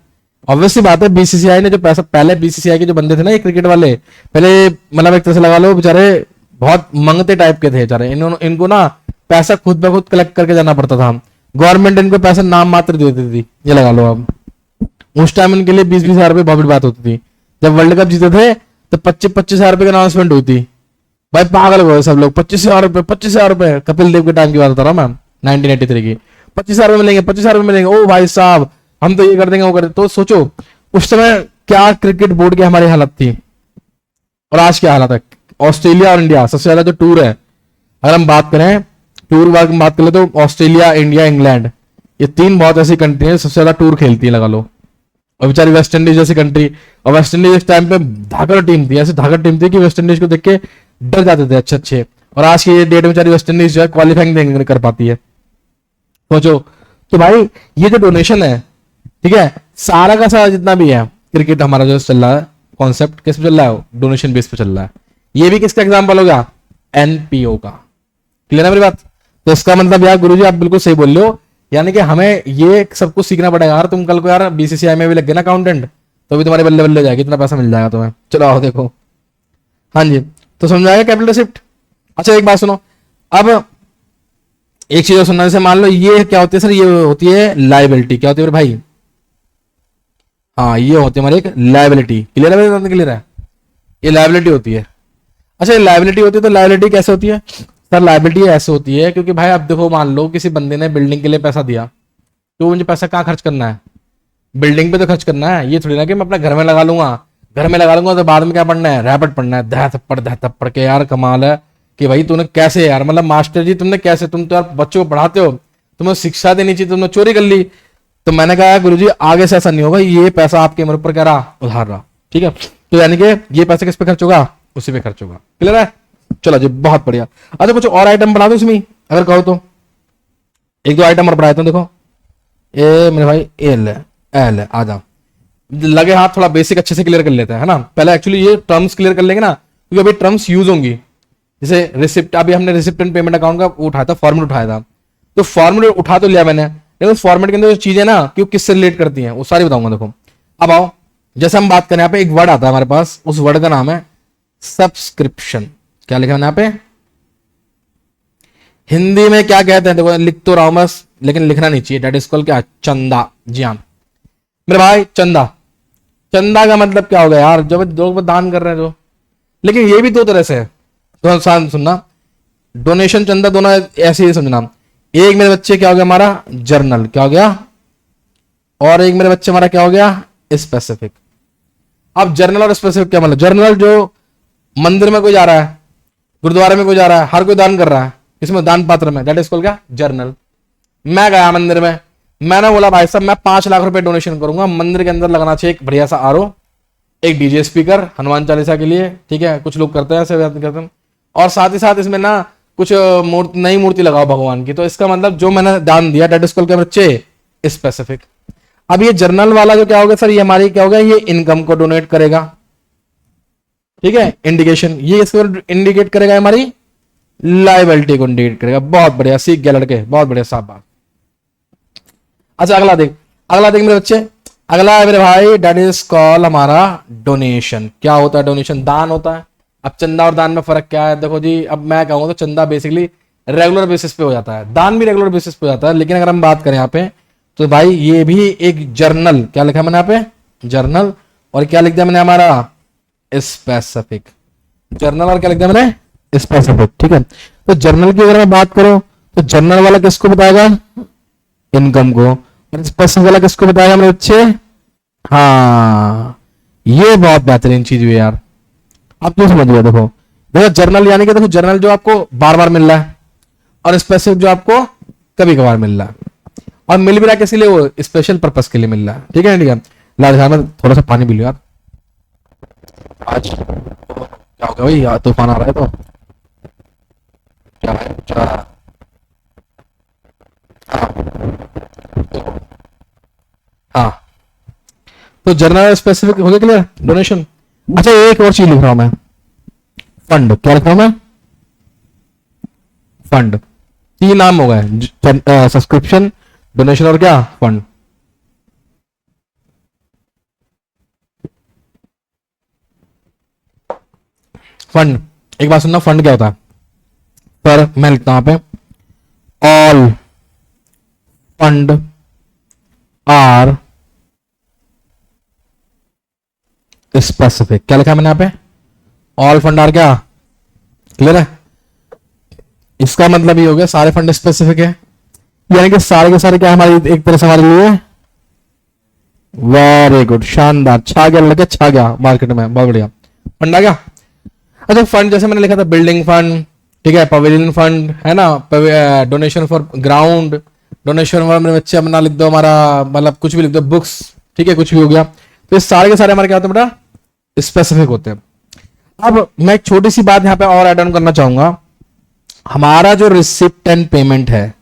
ऑब्वियसली बात है बीसीसीआई ने जो पैसा, पहले बीसीसीआई के जो बंदे थे ना ये क्रिकेट वाले, पहले मतलब एक तरह से लगा लो बेचारे बहुत मंगते टाइप के थे बेचारे, इनको ना पैसा खुद ब खुद कलेक्ट करके जाना पड़ता था, गवर्नमेंट इनको पैसा नाम मात्र देती थी, ये लगा लो। अब उस टाइम इनके लिए 20-20 हजार रुपए बहुत बड़ी बात होती थी। जब वर्ल्ड कप जीते थे तो 25-25 हजार रुपए की अनाउंसमेंट हुई थी, भाई पागल हो गए सब लोग, 25 हजार रुपए, 25 हजार रुपए, कपिल देव के टाइम की बात बता रहा हूँ मैं, 1983 की, 25 हजार रुपए मिलेंगे, 25 हजार रुपए मिलेंगे, ओ भाई साहब हम तो ये कर देंगे वो कर देंगे। तो सोचो उस समय क्या क्रिकेट बोर्ड की हमारी हालत थी, और आज क्या हालत है। ऑस्ट्रेलिया और इंडिया सबसे ज्यादा जो टूर है, अगर हम बात करें टूर बार की बात करें तो ऑस्ट्रेलिया, इंडिया, इंग्लैंड, ये तीन बहुत ऐसी कंट्री है सबसे ज्यादा टूर खेलती है, लगा लो। और बेचारी वेस्ट इंडीज जैसी कंट्री, और वेस्ट इंडीज इस टाइम पे धाकड़ टीम थी, ऐसी धाकड़ टीम थी कि वेस्ट इंडीज को देख के डर जाते थे अच्छे अच्छे, और आज की डेट में बेचारी वेस्ट इंडीज जो है क्वालिफाइंग नहीं कर पाती है, सोचो। तो भाई ये जो डोनेशन है, ठीक है, सारा का सारा जितना भी है क्रिकेट हमारा जो चल रहा है कॉन्सेप्ट, किस पे चल रहा है, डोनेशन बेस पे चल रहा है। ये भी किसका एग्जांपल होगा, एनपीओ का। क्लियर है मेरी बात। तो इसका मतलब यार गुरुजी आप बिल्कुल सही बोल रहे हो, यानी कि हमें ये सब कुछ सीखना पड़ेगा। यार तुम कल को यार बीसीसीआई में भी लग गए ना अकाउंटेंट, तो भी तुम्हारे बल्ले बल्ले जाएगी, इतना पैसा मिल जाएगा तुम्हें। चलो आओ देखो, हाँ जी, तो समझ आएगा कैपिटल रिसिप्ट। अच्छा एक बात सुनो, अब एक चीज सुनने से, मान लो ये क्या होती है सर, ये होती है लाइबिलिटी। क्या होती है भाई, हाँ ये होती है हमारी एक लाइबिलिटी। क्लियर है, क्लियर है, ये लाइबिलिटी होती है। अच्छा ये लाइबिलिटी होती है, तो लाइबिलिटी कैसे होती है सर, लाइबिलिटी ऐसे होती है क्योंकि भाई अब देखो मान लो किसी बंदे ने बिल्डिंग के लिए पैसा दिया, तो मुझे पैसा कहाँ खर्च करना है, बिल्डिंग पे तो खर्च करना है। ये थोड़ी ना कि मैं अपना घर में लगा लूंगा, घर में लगा लूंगा तो बाद में क्या पढ़ना है, रैपिड पढ़ना है, दह थप्पड़ के। यार कमाल है कि भाई तूने कैसे यार, मतलब मास्टर जी तुमने कैसे, तुम तो यार बच्चों को पढ़ाते हो, तुम्हें शिक्षा देनी चाहिए, तुमने चोरी कर ली। तो मैंने कहा गुरुजी आगे से ऐसा नहीं होगा, ये पैसा आपके मेरे ऊपर क्या रहा, उधार रहा, ठीक है। तो यानी कि ये पैसा किस पे खर्च होगा, उसी पे खर्च होगा। क्लियर है, चलो जी, बहुत बढ़िया। अच्छा कुछ और आइटम बढ़ा दो इसमें अगर कहो तो, एक दो आइटम और बढ़ा देता हूं। देखो ए मेरे भाई एल है, एल है, आ जाओ। लगे हाथ थोड़ा बेसिक अच्छे से क्लियर कर लेते हैं, है ना। पहले एक्चुअली ये टर्म्स क्लियर कर लेंगे ना, क्योंकि अभी टर्म्स यूज होंगी। जैसे रिसिप्ट, अभी हमने रिसिप्ट एंड पेमेंट अकाउंट का उठाया था, फॉर्मेट उठाया था, तो फॉर्मेट उठा तो लिया मैंने, लेकिन फॉर्मेट के अंदर जो चीजें ना कि वो किससे रिलेट करती हैं वो सारी बताऊंगा। देखो अब आओ, जैसे हम बात करें, यहाँ पे एक वर्ड आता है हमारे पास, उस वर्ड का नाम है सब्सक्रिप्शन। क्या लिखा है यहाँ पे, हिंदी में क्या कहते हैं, देखो लिख तो रहा हूं बस, लेकिन लिखना नहीं चाहिए। डेट इज कॉल्ड क्या, चंदा। जी हाँ मेरे भाई, चंदा। चंदा का मतलब क्या होगा यार, जब लोग दान कर रहे हैं जो, लेकिन ये भी दो तरह से है, तो सुनना, डोनेशन चंदा दोनों ऐसे ही समझना। एक मेरे बच्चे क्या हो गया हमारा जर्नल, क्या हो गया, और एक मेरे बच्चे हमारा क्या हो गया स्पेसिफिक। अब जर्नल और स्पेसिफिक क्या मतलब, जर्नल जो मंदिर में कोई जा रहा है, गुरुद्वारे में कोई जा रहा है, हर कोई दान कर रहा है, इसमें दान पात्र में, दैट इज कॉल्ड क्या जर्नल। मैं गया मंदिर में, मैंने बोला भाई साहब मैं 5 लाख रुपए डोनेशन करूंगा, मंदिर के अंदर लगाना चाहिए एक बढ़िया सा आरओ, एक डीजे स्पीकर हनुमान चालीसा के लिए, ठीक है, कुछ लोग करते हैं ऐसे करते हैं, और साथ ही साथ इसमें ना कुछ नई मूर्ति लगाओ भगवान की। तो इसका मतलब जो मैंने दान दिया डेट स्कूल के बच्चे स्पेसिफिक। अब ये जर्नल वाला जो क्या होगा सर, ये हमारी क्या होगा, ये इनकम को डोनेट करेगा, ठीक है, इंडिकेशन, ये इसको इंडिकेट करेगा, हमारी लाइबिलिटी को इंडिकेट करेगा। बहुत बढ़िया, सीख गया लड़के, बहुत बढ़िया साहब बात। अच्छा अगला देख, अगला देख मेरे बच्चे, अगला है मेरे भाई डेट इज कॉल हमारा डोनेशन। क्या होता है डोनेशन, दान होता है। अब चंदा और दान में फर्क क्या है, देखो जी, अब मैं कहूंगा तो चंदा बेसिकली रेगुलर बेसिस पे हो जाता है, दान भी रेगुलर बेसिस पे हो जाता है, लेकिन अगर हम बात करें यहाँ पे तो भाई ये भी एक जर्नल, क्या लिखा है मैंने यहाँ पे जर्नल, और क्या लिख दिया मैंने हमारा स्पेसिफिक। जर्नल और क्या लिख दिया मैंने स्पेसिफिक, ठीक है। तो जर्नल की अगर मैं बात करूं तो जर्नल वाला किसको बताएगा, इनकम को, और स्पेसिफिक वाला किसको बताएगा मेरे बच्चे, हाँ ये बहुत बेहतरीन चीज हुई यार, आप तो समझ गए। देखो देखो जर्नल यानी कि देखो जर्नल जो आपको बार बार मिल रहा है, और स्पेसिफिक जो आपको कभी कभार मिल रहा है, और मिल भी रहा है किस लिए, वो स्पेशल पर्पस के लिए मिल रहा है, ठीक है, ठीक है। लाल में थोड़ा सा पानी पी लो यार, आज क्या हो गया भाई, यार तूफान आ रहा है तो क्या है, हाँ तो जर्नल स्पेसिफिक हो गया क्लियर, डोनेशन। अच्छा एक और चीज लिख रहा हूं मैं, फंड। क्या लिख रहा हूं मैं, फंड। 3 नाम हो गए, सब्सक्रिप्शन, डोनेशन और क्या फंड। फंड, एक बात सुनना, फंड क्या होता है, पर मैं लिखता हूं यहां पे, ऑल फंड आर स्पेसिफिक। क्या लिखा है मैंने यहां पे, ऑल फंड आर क्या, क्लियर है। इसका मतलब ये हो गया सारे फंड स्पेसिफिक है, यानी कि सारे के सारे क्या हमारी एक तरह से हमारे लिए, वेरी गुड, शानदार, छा गया लड़के, छा गया मार्केट में, बहुत बढ़िया, फंड आ गया। अच्छा फंड जैसे मैंने लिखा था बिल्डिंग फंड, ठीक है, पवेलियन फंड है ना, donation for ground, donation for मेरे बच्चे अपना लिख दो हमारा, मतलब कुछ भी लिख दो, बुक्स, ठीक है, कुछ भी हो गया। तो ये सारे के सारे हमारे क्या होते हैं बेटा, स्पेसिफिक होते हैं। अब मैं एक छोटी सी बात यहां पे और ऐड ऑन करना चाहूंगा, हमारा जो रिसिप्ट एंड पेमेंट है,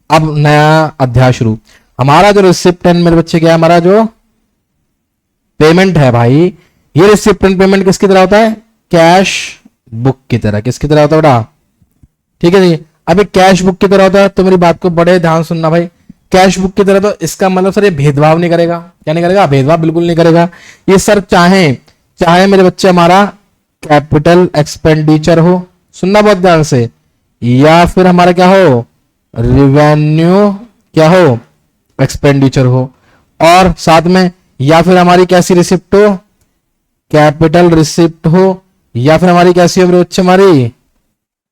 अब नया अध्याय शुरू। हमारा जो रिसिप्ट एंड मेरे बच्चे क्या है, हमारा जो पेमेंट है भाई, ये रिसिप्ट एंड पेमेंट किसकी तरह होता है, कैश बुक की तरह। किसकी तरह होता है बेटा, ठीक है जी। अब कैश बुक की तरह होता है, तो मेरी बात को बड़े ध्यान सुनना भाई, कैश बुक की तरह, तो इसका मतलब सर ये भेदभाव नहीं करेगा। क्या नहीं करेगा, भेदभाव बिल्कुल नहीं करेगा। ये सर चाहे चाहे मेरे बच्चे हमारा कैपिटल एक्सपेंडिचर हो, सुनना बहुत ध्यान से, या फिर हमारा क्या हो रिवेन्यू, क्या हो एक्सपेंडिचर हो, और साथ में या फिर हमारी कैसी रिसिप्ट हो, कैपिटल रिसिप्ट हो, या फिर हमारी कैसी हो बच्चे, हमारी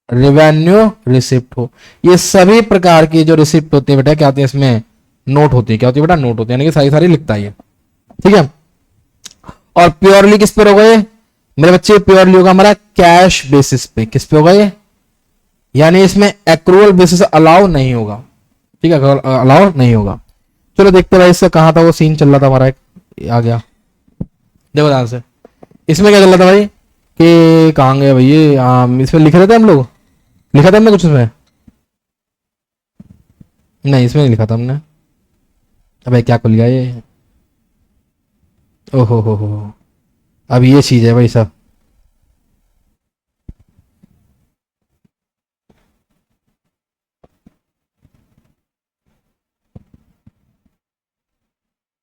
रेवेन्यू रिसिप्ट हो। ये सभी प्रकार की जो रिसिप्ट होती है बेटा क्या होती है, इसमें नोट होती है। क्या होती है बेटा, नोट होती है, यानी कि सारी सारी लिखता है, ठीक है। और प्योरली किस पर होगा ये मेरे बच्चे, प्योरली होगा हमारा कैश बेसिस पे। किस पे होगा ये, यानी इसमें एक्रूअल बेसिस अलाउ नहीं होगा, ठीक है, अलाउ नहीं होगा। चलो देखते भाई इससे कहां था वो सीन चल रहा था हमारा, एक आ गया, देखो ध्यान से, इसमें क्या चल रहा था भाई, कि कहाँ गए भैया, इसमें लिख रहे थे हम लोग, लिखा था हमने कुछ इसमें? नहीं इसमें नहीं लिखा था हमने। अबे क्या खुल गया ये, ओहो हो, अब ये चीज है भाई साहब।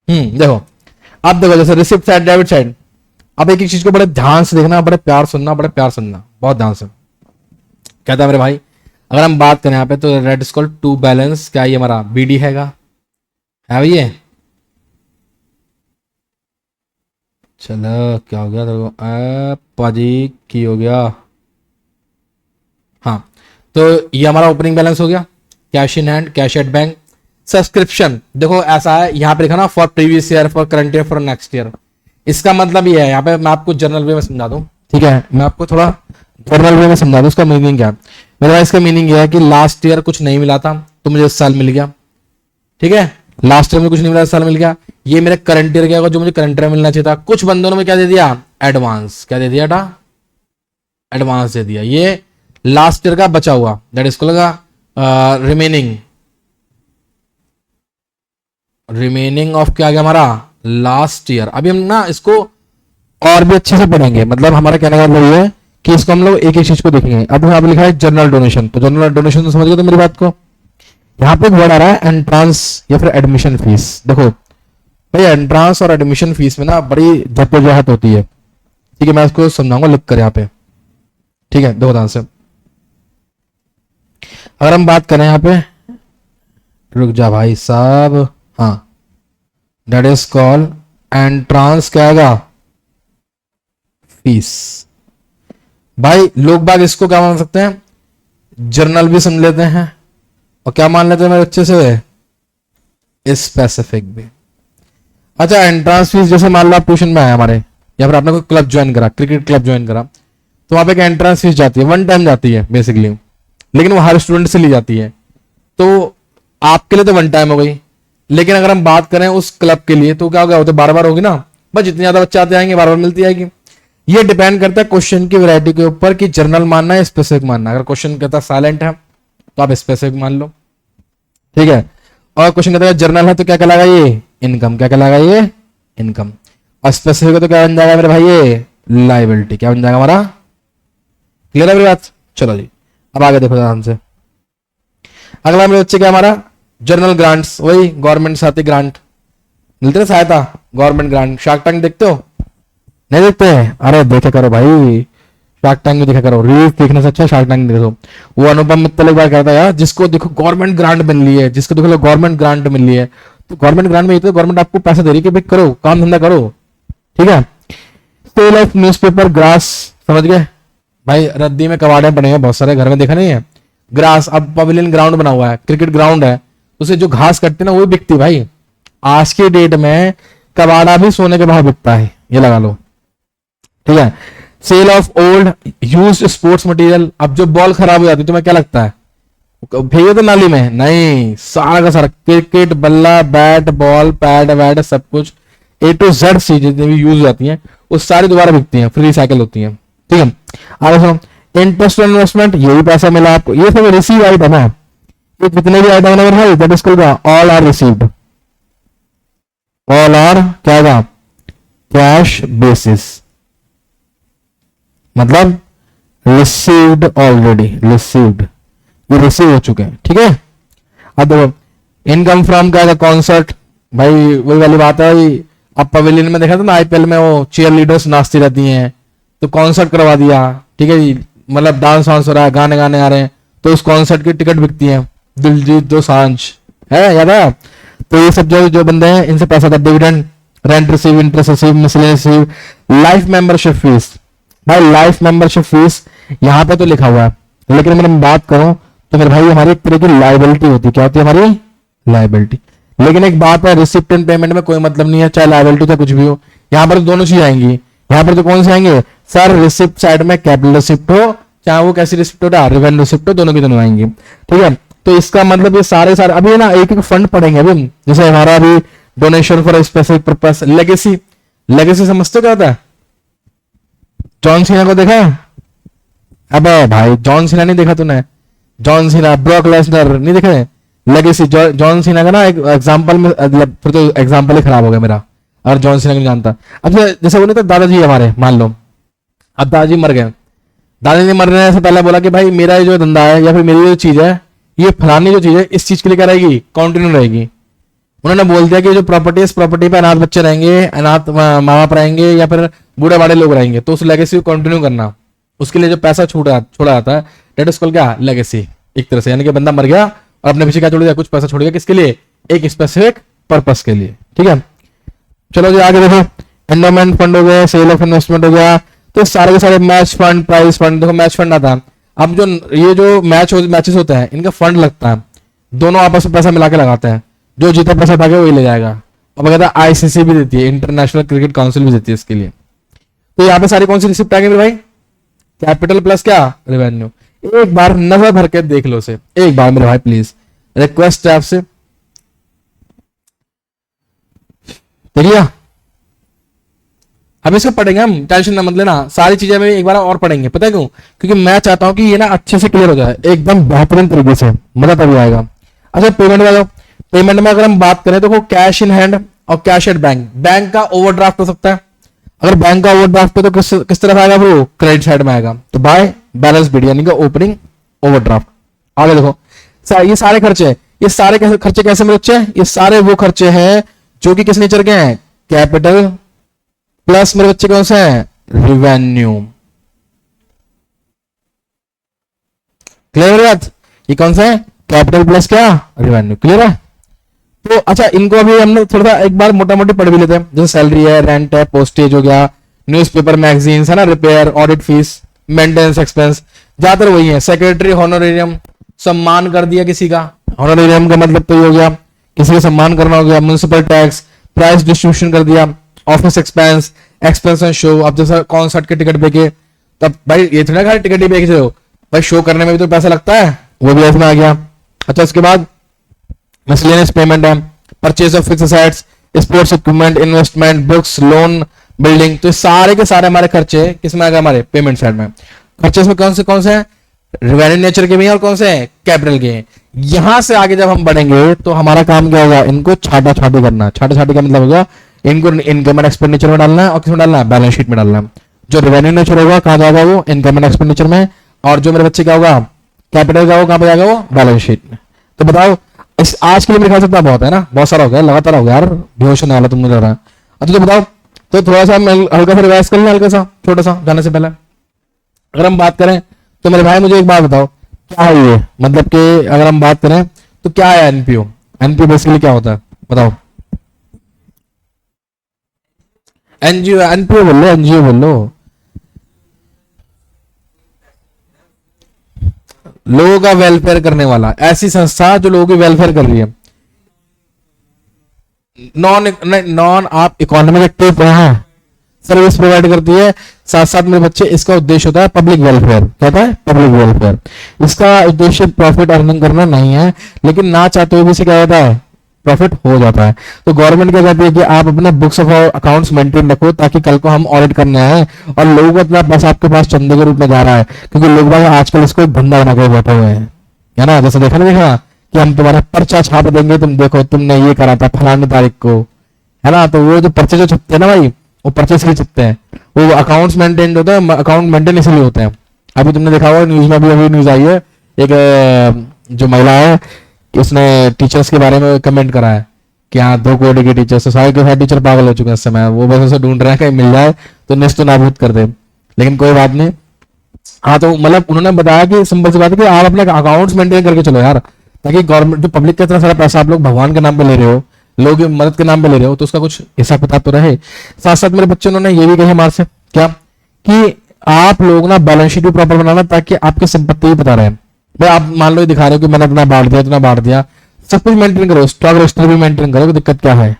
देखो, अब देखो जैसे रिसिप्ट साइड, डेबिट साइड। अब एक एक चीज को बड़े ध्यान से देखना, बड़े प्यार सुनना, बड़े प्यार सुनना, बहुत ध्यान से। कहता है मेरे भाई, अगर हम बात करें यहाँ पे तो रेड स्कॉल टू बैलेंस, क्या ये हमारा बीडी हैगा, है भाई ये? चलो क्या हो गया देखो, पाजी की हो गया। हाँ, तो ये हमारा ओपनिंग बैलेंस हो गया, cash in hand, cash at bank. Subscription देखो ऐसा है, यहाँ पे लिखा ना for previous year, for current year, for next year. इसका मतलब ये है, यहाँ पे मैं आपको जनरल वे में समझा दूं, ठीक है? मैं आपको थोड़ा जनरल वे में समझा दूं इसका मीनिंग क्या है। मेरे भाई इसका मीनिंग ये है कि लास्ट ईयर कुछ नहीं मिला था तो मुझे इस साल मिल गया, ठीक है? लास्ट ईयर में कुछ नहीं मिला, इस साल मिल गया। ये मेरे करंट ईयर क्या होगा, जो मुझे करंट ईयर मिलना चाहिए था। कुछ बंदों ने क्या दे दिया, एडवांस। क्या दे दिया था? एडवांस दे दिया। ये लास्ट ईयर का बचा हुआ, दैट इसको लगा रिमेनिंग ऑफ क्या गया हमारा, लास्ट ईयर। अभी हम ना इसको और भी अच्छे से पढ़ेंगे, मतलब हमारा कहने का मतलब ये है कि इसको हम लोग एक एक चीज को देखेंगे। अब यहाँ पे लिखा है जनरल डोनेशन, तो जनरल डोनेशन तो समझ गए तो मेरी बात को। यहाँ पे एक वर्ड आ रहा है एंट्रांस या फिर एडमिशन फीस। देखो भाई, एंट्रांस और एडमिशन फीस में ना बड़ी जद्दोजहद होती है, ठीक है? मैं इसको समझाऊंगा लिख कर यहाँ पे, ठीक है? देखो ध्यान से, अगर हम बात करें यहाँ पे, रुक जा भाई साहब, हाँ, दैट इज कॉल एंट्रांस क्या आएगा, फीस। भाई लोग बाग इसको क्या मान सकते हैं, जर्नल भी समझ लेते हैं और क्या मान लेते हैं मेरे अच्छे से, स्पेसिफिक भी। अच्छा, एंट्रांस फीस जैसे मान लो आप ट्यूशन में आए हमारे, या फिर आपने कोई क्लब ज्वाइन करा, क्रिकेट क्लब ज्वाइन करा, तो वहां पे एक एंट्रांस फीस जाती है, वन टाइम जाती है बेसिकली, लेकिन वो हर स्टूडेंट से ली जाती है। तो आपके लिए तो वन टाइम हो गई, लेकिन अगर हम बात करें उस क्लब के लिए तो क्या होगा, वो तो बार बार होगी ना। बस जितने ज्यादा बच्चे आते आएंगे बार बार मिलती आएगी। ये डिपेंड करता है क्वेश्चन की वैरायटी के ऊपर कि जर्नल मानना है स्पेसिफिक मानना। अगर क्वेश्चन कहता है साइलेंट है तो आप स्पेसिफिक मान लो, ठीक है? और क्वेश्चन कहता है जर्नल है तो क्या कहलाएगा ये, इनकम। क्या कहलाएगा ये, इनकम। और स्पेसिफिक है तो क्या बन जाएगा मेरे भाई, ये लाइबिलिटी। क्या बन जाएगा हमारा? क्लियर है मेरी बात? चलो जी, अब आगे देखो ध्यान से। अगला मेरे बच्चे क्या हमारा, जनरल ग्रांट्स, वही गवर्नमेंट से आती ग्रांट मिलते हैं, सहायता, गवर्नमेंट ग्रांट। शार्क टैंक देखते हो? नहीं देखते हैं? अरे देखे करो भाई, शार्क टैंक में देखा करो, रील्स देखने से अच्छा शार्क टैंक देखो। वो अनुपम मित्तल एक बार कहता है यार, जिसको देखो गवर्नमेंट ग्रांट मिल रही है, जिसको देखो गवर्नमेंट ग्रांट मिल रही है, तो गवर्नमेंट ग्रांट में ये तो गवर्नमेंट आपको पैसा दे रही है कि भाई करो, काम धंधा करो, ठीक है? सेल ऑफ न्यूज़पेपर ग्रास, समझ गए भाई? रद्दी में कबाड़े बने हैं बहुत सारे, घर में देखा नहीं है? ग्रास, अब पवेलियन ग्राउंड बना हुआ है, क्रिकेट ग्राउंड है, उसे जो घास कटती है ना वो भी बिकती भाई। आज के डेट में कबाड़ा भी सोने के भाव बिकता है, ये लगा लो, ठीक है? Sale of old used sports material, अब जो बॉल खराब हो जाती है तुम्हें क्या लगता है, भेजो तो नाली में? नहीं, सारा का सारा क्रिकेट बल्ला, बैट बॉल पैड वैड सब कुछ ए टू जेड सी जितनी भी यूज हो जाती हैं वो सारी दोबारा बिकती हैं, फ्री रिसाइकल होती हैं, ठीक है? आगे सुनो, इंटरेस्ट इन्वेस्टमेंट, ये भी पैसा मिला आपको, ये सब रिसीव आइटम है। ये जितने भी आइटम है भाई that is called all are received, all are क्या होगा, कैश बेसिस, मतलब रिसीव्ड ऑलरेडी, रिसीव्ड, ये रिसीव हो चुके हैं, ठीक है? अब देखो इनकम फ्रॉम क्या है, कॉन्सर्ट, भाई वही वाली बात है भाई। अब पवेलियन में देखा था ना आईपीएल में वो चीयर लीडर्स नाचती रहती हैं, तो कॉन्सर्ट करवा दिया, ठीक है जी? मतलब डांस वांस हो रहा है, गाने गाने आ रहे हैं, तो उस कॉन्सर्ट की टिकट बिकती है, दिलजीत दोसांझ है, याद है? तो ये सब जो बंदे हैं इनसे पैसा था, dividend, rent receive, interest receive, miscellaneous receive, life membership fees. भाई लाइफ मेंबरशिप फीस यहाँ पे तो लिखा हुआ है, लेकिन अगर मैं बात करूं तो मेरे भाई हमारी एक तरह की लाइबिलिटी होती है। क्या होती है हमारी? लाइबिलिटी। लेकिन एक बात है, रिसिप्ट एंड पेमेंट में कोई मतलब नहीं है, चाहे लाइबिलिटी चाहे कुछ भी हो, यहाँ पर तो दोनों चीज आएंगी। यहाँ पर तो कौन से आएंगे सर, रिसिप्ट साइड में कैपिटल रिसिप्ट हो चाहे वो कैसी रिसिप्ट हो, रेवेन्यू रिसिप्ट हो, दोनों की दोनों आएंगी, ठीक है? तो इसका मतलब ये सारे अभी ना एक एक फंड पढ़ेंगे अभी हम, जैसे हमारा अभी donation for specific purpose, legacy. Legacy समझते हो क्या होता है? जॉन सीना को देखा है? अबे भाई जॉन सीना नहीं देखा तूने? जॉन सीना, ब्रॉक लेसनर नहीं देखे? लेगेसी जॉन सीना का ना एक एग्जांपल में, मतलब फिर तो एग्जांपल ही खराब हो गया मेरा अगर जॉन सीना को नहीं जानता। अब जैसे वो नहीं था दादाजी हमारे, मान लो अब दादाजी मर गए, दादाजी मरने से पहले बोला कि भाई मेरा ये जो धंधा है या फिर मेरी जो चीज है, ये फलानी जो चीज है, इस चीज के लिए क्या रहेगी, कंटिन्यू रहेगी। उन्होंने बोल दिया कि जो प्रॉपर्टी है, इस प्रॉपर्टी पे अनाथ बच्चे रहेंगे, अनाथ माँ बाप रहेंगे या फिर बूढ़े बाड़े लोग रहेंगे, तो उस लेगेसी को कंटिन्यू करना, उसके लिए जो पैसा छोड़ा जाता है डेट इज कॉल्ड क्या, लेगेसी। एक तरह से यानी कि बंदा मर गया और अपने पीछे क्या छोड़ दिया, कुछ पैसा छोड़ गया, किसके लिए, एक स्पेसिफिक पर्पस के लिए। ठीक है, चलो जी आगे देखो, एंडोमेंट फंड हो गया, सेल ऑफ इन्वेस्टमेंट हो गया, तो सारे के सारे मैच फंड, प्राइज फंड। देखो मैच फंड आता है, अब जो ये जो मैचेस होते हैं इनका फंड लगता है, दोनों आपस में पैसा मिला के लगाते हैं, जो जीता पैसा उठा के वही ले जाएगा। और कहता है आईसीसी भी देती है, इंटरनेशनल क्रिकेट काउंसिल भी देती है इसके लिए। तो यहाँ पे सारी कौन सी रिसिप्ट आएंगे मेरे भाई, कैपिटल प्लस क्या, रेवेन्यू। एक बार नजर भर के देख लो से, एक बार मेरे भाई प्लीज, रिक्वेस्ट है आपसे, देखिए अब इसको पढ़ेंगे हम, टेंशन ना मत लेना, सारी चीजें हम एक बार और पढ़ेंगे। पता है क्यों, क्योंकि मैं चाहता हूं कि ये ना अच्छे से क्लियर हो जाए, एकदम बेहतरीन तरीके से, मजा तभी आएगा। अच्छा पेमेंट में, पेमेंट में अगर हम बात करें तो कैश इन हैंड और कैश एट बैंक, बैंक का ओवरड्राफ्ट हो सकता है, अगर बैंक का ओवरड्राफ्ट पे तो किस तरफ आएगा वो, क्रेडिट साइड में आएगा, तो बाय बैलेंस बिड यानी कि ओपनिंग ओवरड्राफ्ट। आगे देखो ये सारे खर्चे, ये सारे खर्चे कैसे मेरे बच्चे, ये सारे वो खर्चे हैं जो कि किस नेचर के हैं, कैपिटल प्लस मेरे बच्चे कौन से हैं, रिवेन्यू। क्लियर है बात, ये कौन सा है, कैपिटल प्लस क्या, रिवेन्यू। क्लियर है, तो अच्छा इनको अभी हमने थोड़ा सा एक बार मोटा मोटी पढ़ भी लेते हैं, जैसे सैलरी है, रेंट है, पोस्टेज हो गया, न्यूज़पेपर मैगजीन्स है ना, repair, audit fees, maintenance expense, ज्यादातर वही है। सेक्रेटरी हॉनोरेरियम, सम्मान कर दिया किसी का, हॉनोरेरियम का मतलब तो ये हो गया किसी का सम्मान करना हो गया। म्युनिसिपल टैक्स, प्राइस डिस्ट्रीब्यूशन कर दिया, office expense, expense and show. अब जैसे कॉन्सर्ट के टिकट बेचे, तब भाई ये थोड़ा खाली टिकट ही बेच रहे हो भाई, शो करने में भी तो पैसा लगता है, वो भी इसमें आ गया। अच्छा उसके बाद मिसलेनियस पेमेंट है, purchase of fixed assets, sports equipment, investment, books, loan, building. तो सारे के सारे हमारे खर्चे किसमें आ गए, हमारे पेमेंट साइड में। खर्चे में कौन से हैं, रिवेन्यू नेचर के भी हैं और कौन से हैं, कैपिटल के हैं। यहां से आगे जब हम बढ़ेंगे तो हमारा काम क्या होगा, इनको छाटा छाटी करना। छाटा छाटी का मतलब होगा इनको इनकम एंड एक्सपेंडिचर में डालना है और किसमें डालना है, बैलेंस शीट में डालना है। जो रेवेन्यू नेचर होगा कहां जाएगा वो, इनकम एंड एक्सपेंडिचर में, और जो मेरे बच्चे क्या होगा, कैपिटल का वो कहां पे जाएगा, वो बैलेंस शीट में। तो बताओ इस आज के लिए मेरे ख्याल से इतना बहुत है ना, बहुत सारा हो गया, लगातार हो गया यार, बेहोश होने वाला तुम मुझे लग रहा है। अच्छा तो बताओ, तो थोड़ा सा हल्का सा रिवाइज कर लें, हल्का सा छोटा सा जाने से पहले। अगर हम बात करें तो मेरे भाई मुझे एक बात बताओ, क्या है ये, मतलब कि अगर हम बात करें तो क्या है एनपीओ, एनपीओ बेसिकली क्या होता है बताओ। एनजीओ, एनपीओ बोल लो, एनजीओ बोल लो, लोगों का वेलफेयर करने वाला, ऐसी संस्था जो लोगों की वेलफेयर कर रही है। नॉन आप इकोनॉमिक एक्टिव है, सर्विस प्रोवाइड करती है, साथ साथ मेरे बच्चे इसका उद्देश्य होता है पब्लिक वेलफेयर। कहता है पब्लिक वेलफेयर, इसका उद्देश्य प्रॉफिट अर्निंग करना नहीं है, लेकिन ना चाहते हुए भी इसे क्या होता है, प्रॉफिट हो जाता है। तो गवर्नमेंट क्या कहती है कि आप अपने बुक्स ऑफ अकाउंट्स मेंटेन रखो, ताकि कल को हम ऑडिट करने आए और लोगों को इतना पैसा आपके पास चंदे के रूप में जा रहा है, क्योंकि लोग बाग आजकल इसको एक धंधा बना के बैठे हुए हैं, है ना। जैसे देखा कि हम तुम्हारा पर्चा छाप देंगे, तुम देखो तुमने ये करा था फलानी तारीख को, है ना। तो वो जो पर्चे जो छपते हैं ना भाई, वो पर्चे इसलिए छपते हैं, वो अकाउंट्स मेंटेन होते हैं, अकाउंट मेंटेन इसलिए होते हैं। अभी तुमने देखा होगा न्यूज में भी, अभी न्यूज आई है, एक जो महिला है उसने टीचर्स के बारे में कमेंट करा है कि हाँ 2 करोड़ के टीचर्स, सारे के सारे टीचर पागल हो चुके हैं इस समय, वो बस उसे ढूंढ रहे हैं कहीं मिल जाए तो नेस्तो नाबूद कर दे, लेकिन कोई बात नहीं। हाँ तो मतलब उन्होंने बताया कि सिंपल सी बात है कि आप अपने अकाउंट्स मेंटेन करके चलो यार, ताकि गवर्नमेंट जो पब्लिक का इतना सारा पैसा आप लोग भगवान के नाम पे ले रहे हो, लोग की मदद के नाम पे ले रहे हो, तो उसका कुछ हिसाब किताब तो रहे। साथ साथ मेरे बच्चे उन्होंने ये भी कहा हमारे से क्या, कि आप लोग ना बैलेंस शीट भी प्रॉपर बनाना, ताकि आपकी संपत्ति भी पता रहे। भाई आप मान लो दिखा रहे हो कि मैंने इतना बांट दिया, इतना बांट दिया, सब कुछ मेंटेन करो, स्टॉक रजिस्टर भी मेंटेन करो, दिक्कत क्या है,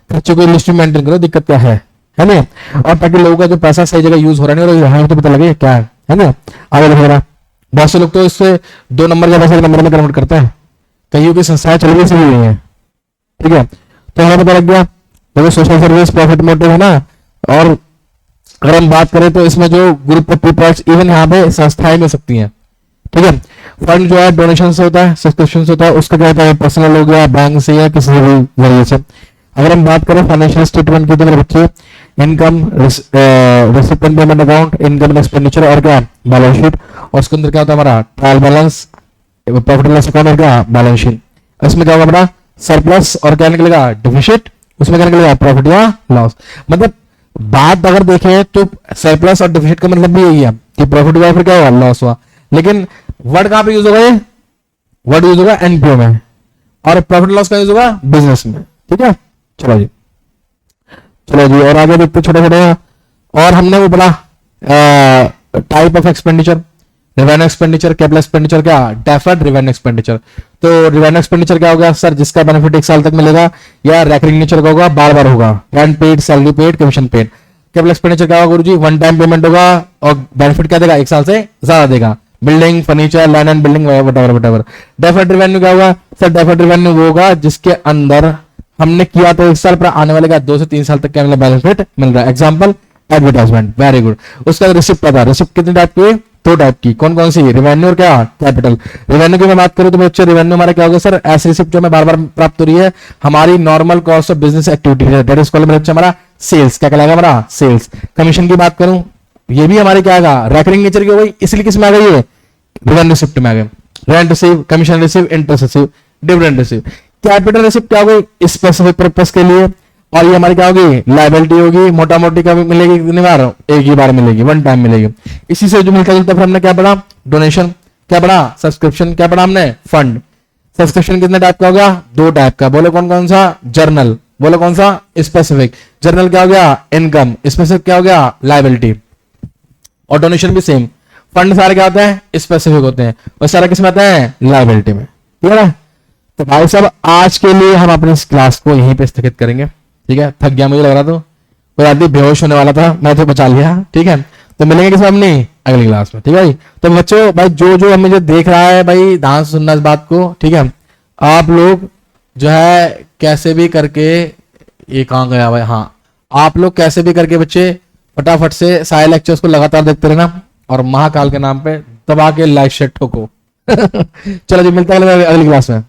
खर्चों की लिस्ट भी मेंटेन करो, दिक्कत क्या है ना। और ताकि लोगों का जो पैसा सही जगह यूज हो रहा है नहीं, तो पता लगे क्या है ना। आगे देखो रहा, बहुत से लोग तो इससे 2 नंबर का पैसा 1 नंबर में कन्वर्ट करते हैं, कईयों की संस्थाएं चल भी सही हुई है, ठीक है। तो हमें पता लग गया देखो सोशल सर्विस प्रॉफिट मोटिव है ना, और अगर हम बात करें तो इसमें जो ग्रुप ऑफ पीपल्स इवन यहाँ पे संस्थाएं मिल सकती हैं, ठीक है। फंड जो है डोनेशन से होता है, सब्सक्रिप्शन से होता है, उसका क्या होता है पर्सनल हो गया, बैंक से या किसी भी जरिए से। अगर हम बात करें फाइनेंशियल स्टेटमेंट की तो मेरे बच्चे income, receipt and payment account, income and expenditure और क्या बैलेंस शीट, और उसके अंदर क्या होता है हमारा trial balance, profit and loss account और क्या बैलेंस शीट। इसमें क्या होगा हमारा सरप्लस और क्या निकलेगा डिफिसिट, उसमें क्या निकलेगा प्रॉफिट या लॉस। मतलब बात अगर देखें तो सरप्लस और डिफिसिट का मतलब भी यही है कि प्रॉफिट हुआ फिर क्या हुआ लॉस हुआ, लेकिन वर्ड कहां पे यूज होगा, ये वर्ड यूज होगा एनपीओ में, और प्रॉफिट लॉस का यूज होगा बिजनेस में, ठीक है। चलो जी, चलो जी, और आगे देखते छोटे छोटे। और हमने वो बोला type of expenditure, revenue expenditure, capital expenditure, क्या डेफर्ड रिवेन्यू एक्सपेंडिचर। तो रिवेन्यू एक्सपेंडिचर क्या होगा सर, जिसका बेनिफिट 1 साल तक मिलेगा या रेकरिंग नेचर का होगा, बार बार होगा, rent paid, salary paid, commission paid. Capital expenditure क्या होगा गुरुजी, वन टाइम पेमेंट होगा और बेनिफिट क्या देगा 1 साल से ज्यादा देगा, building, furniture, land and building whatever whatever. Deferred revenue क्या होगा सर, डेफर्ड रिवेन्यू वो होगा जिसके अंदर हमने किया तो 1 साल पर आने वाले का 2 से 3 साल तक क्या बेनिफिट मिल रहा है। Example advertisement, very good. उसका रिसिप्ट पता, रिसिप्ट कितने टाइप की, 2 टाइप की, कौन कौन सी, रिवेन्यू और क्या कैपिटल। रिवेन्यू की मैं बात करूं तो बच्चे रिवेन्यू हमारा क्या होगा सर, ऐसी रिसिप्ट जो हमें बार बार प्राप्त हो रही है, हमारी normal cost of business activity है, दैट इज कॉल्ड बच्चे हमारा सेल्स, क्या कहलाएगा हमारा सेल्स। कमीशन की बात करूं ये भी हमारे क्या आएगा, रेकरिंग नेचर की हो गई, इसलिए किस में आ गई है रिवेन्यू रिसिप्ट में आ गए। Rent receive, commission receive, interest receive, dividend receive. Capital receipt क्या होगी स्पेसिफिक पर्पस के लिए, और ये हमारी क्या होगी लायबिलिटी होगी, मोटा मोटी कभी मिलेगी कितनी बार, एक ही बार मिलेगी, वन टाइम मिलेगी। इसी से जो मिलता जुलता फिर हमने क्या पढ़ा, डोनेशन, क्या पढ़ा सब्सक्रिप्शन, क्या पढ़ा हमने फंड। सब्सक्रिप्शन कितने टाइप का हो गया, 2 टाइप का, बोलो कौन कौन सा, जर्नल, बोलो कौन सा स्पेसिफिक। जर्नल क्या हो गया इनकम, स्पेसिफिक क्या हो गया लायबिलिटी, और डोनेशन भी सेम। फंड सारे क्या होते हैं स्पेसिफिक होते हैं, और सारा किस में आता है लायबिलिटी में, ठीक है। तो भाई साहब आज के लिए हम अपनी इस क्लास को यहीं पे स्थगित करेंगे, ठीक है। थक गया मुझे लग रहा, तो कोई आदमी बेहोश होने वाला था, मैं तो बचा लिया, ठीक है। तो मिलेंगे किस में अपनी अगली क्लास में, ठीक है भाई। तो बच्चों भाई जो हमें जो देख रहा है भाई ध्यान से सुनना इस बात को, ठीक है। आप लोग जो है कैसे भी करके, ये कहाँ गया भाई, हाँ आप लोग कैसे भी करके बच्चे फटाफट से सारे लेक्चर्स को लगातार देखते रहना, और महाकाल के नाम पे दबा के लाइक शेट ठोको। चलो जी मिलता है अगली क्लास में।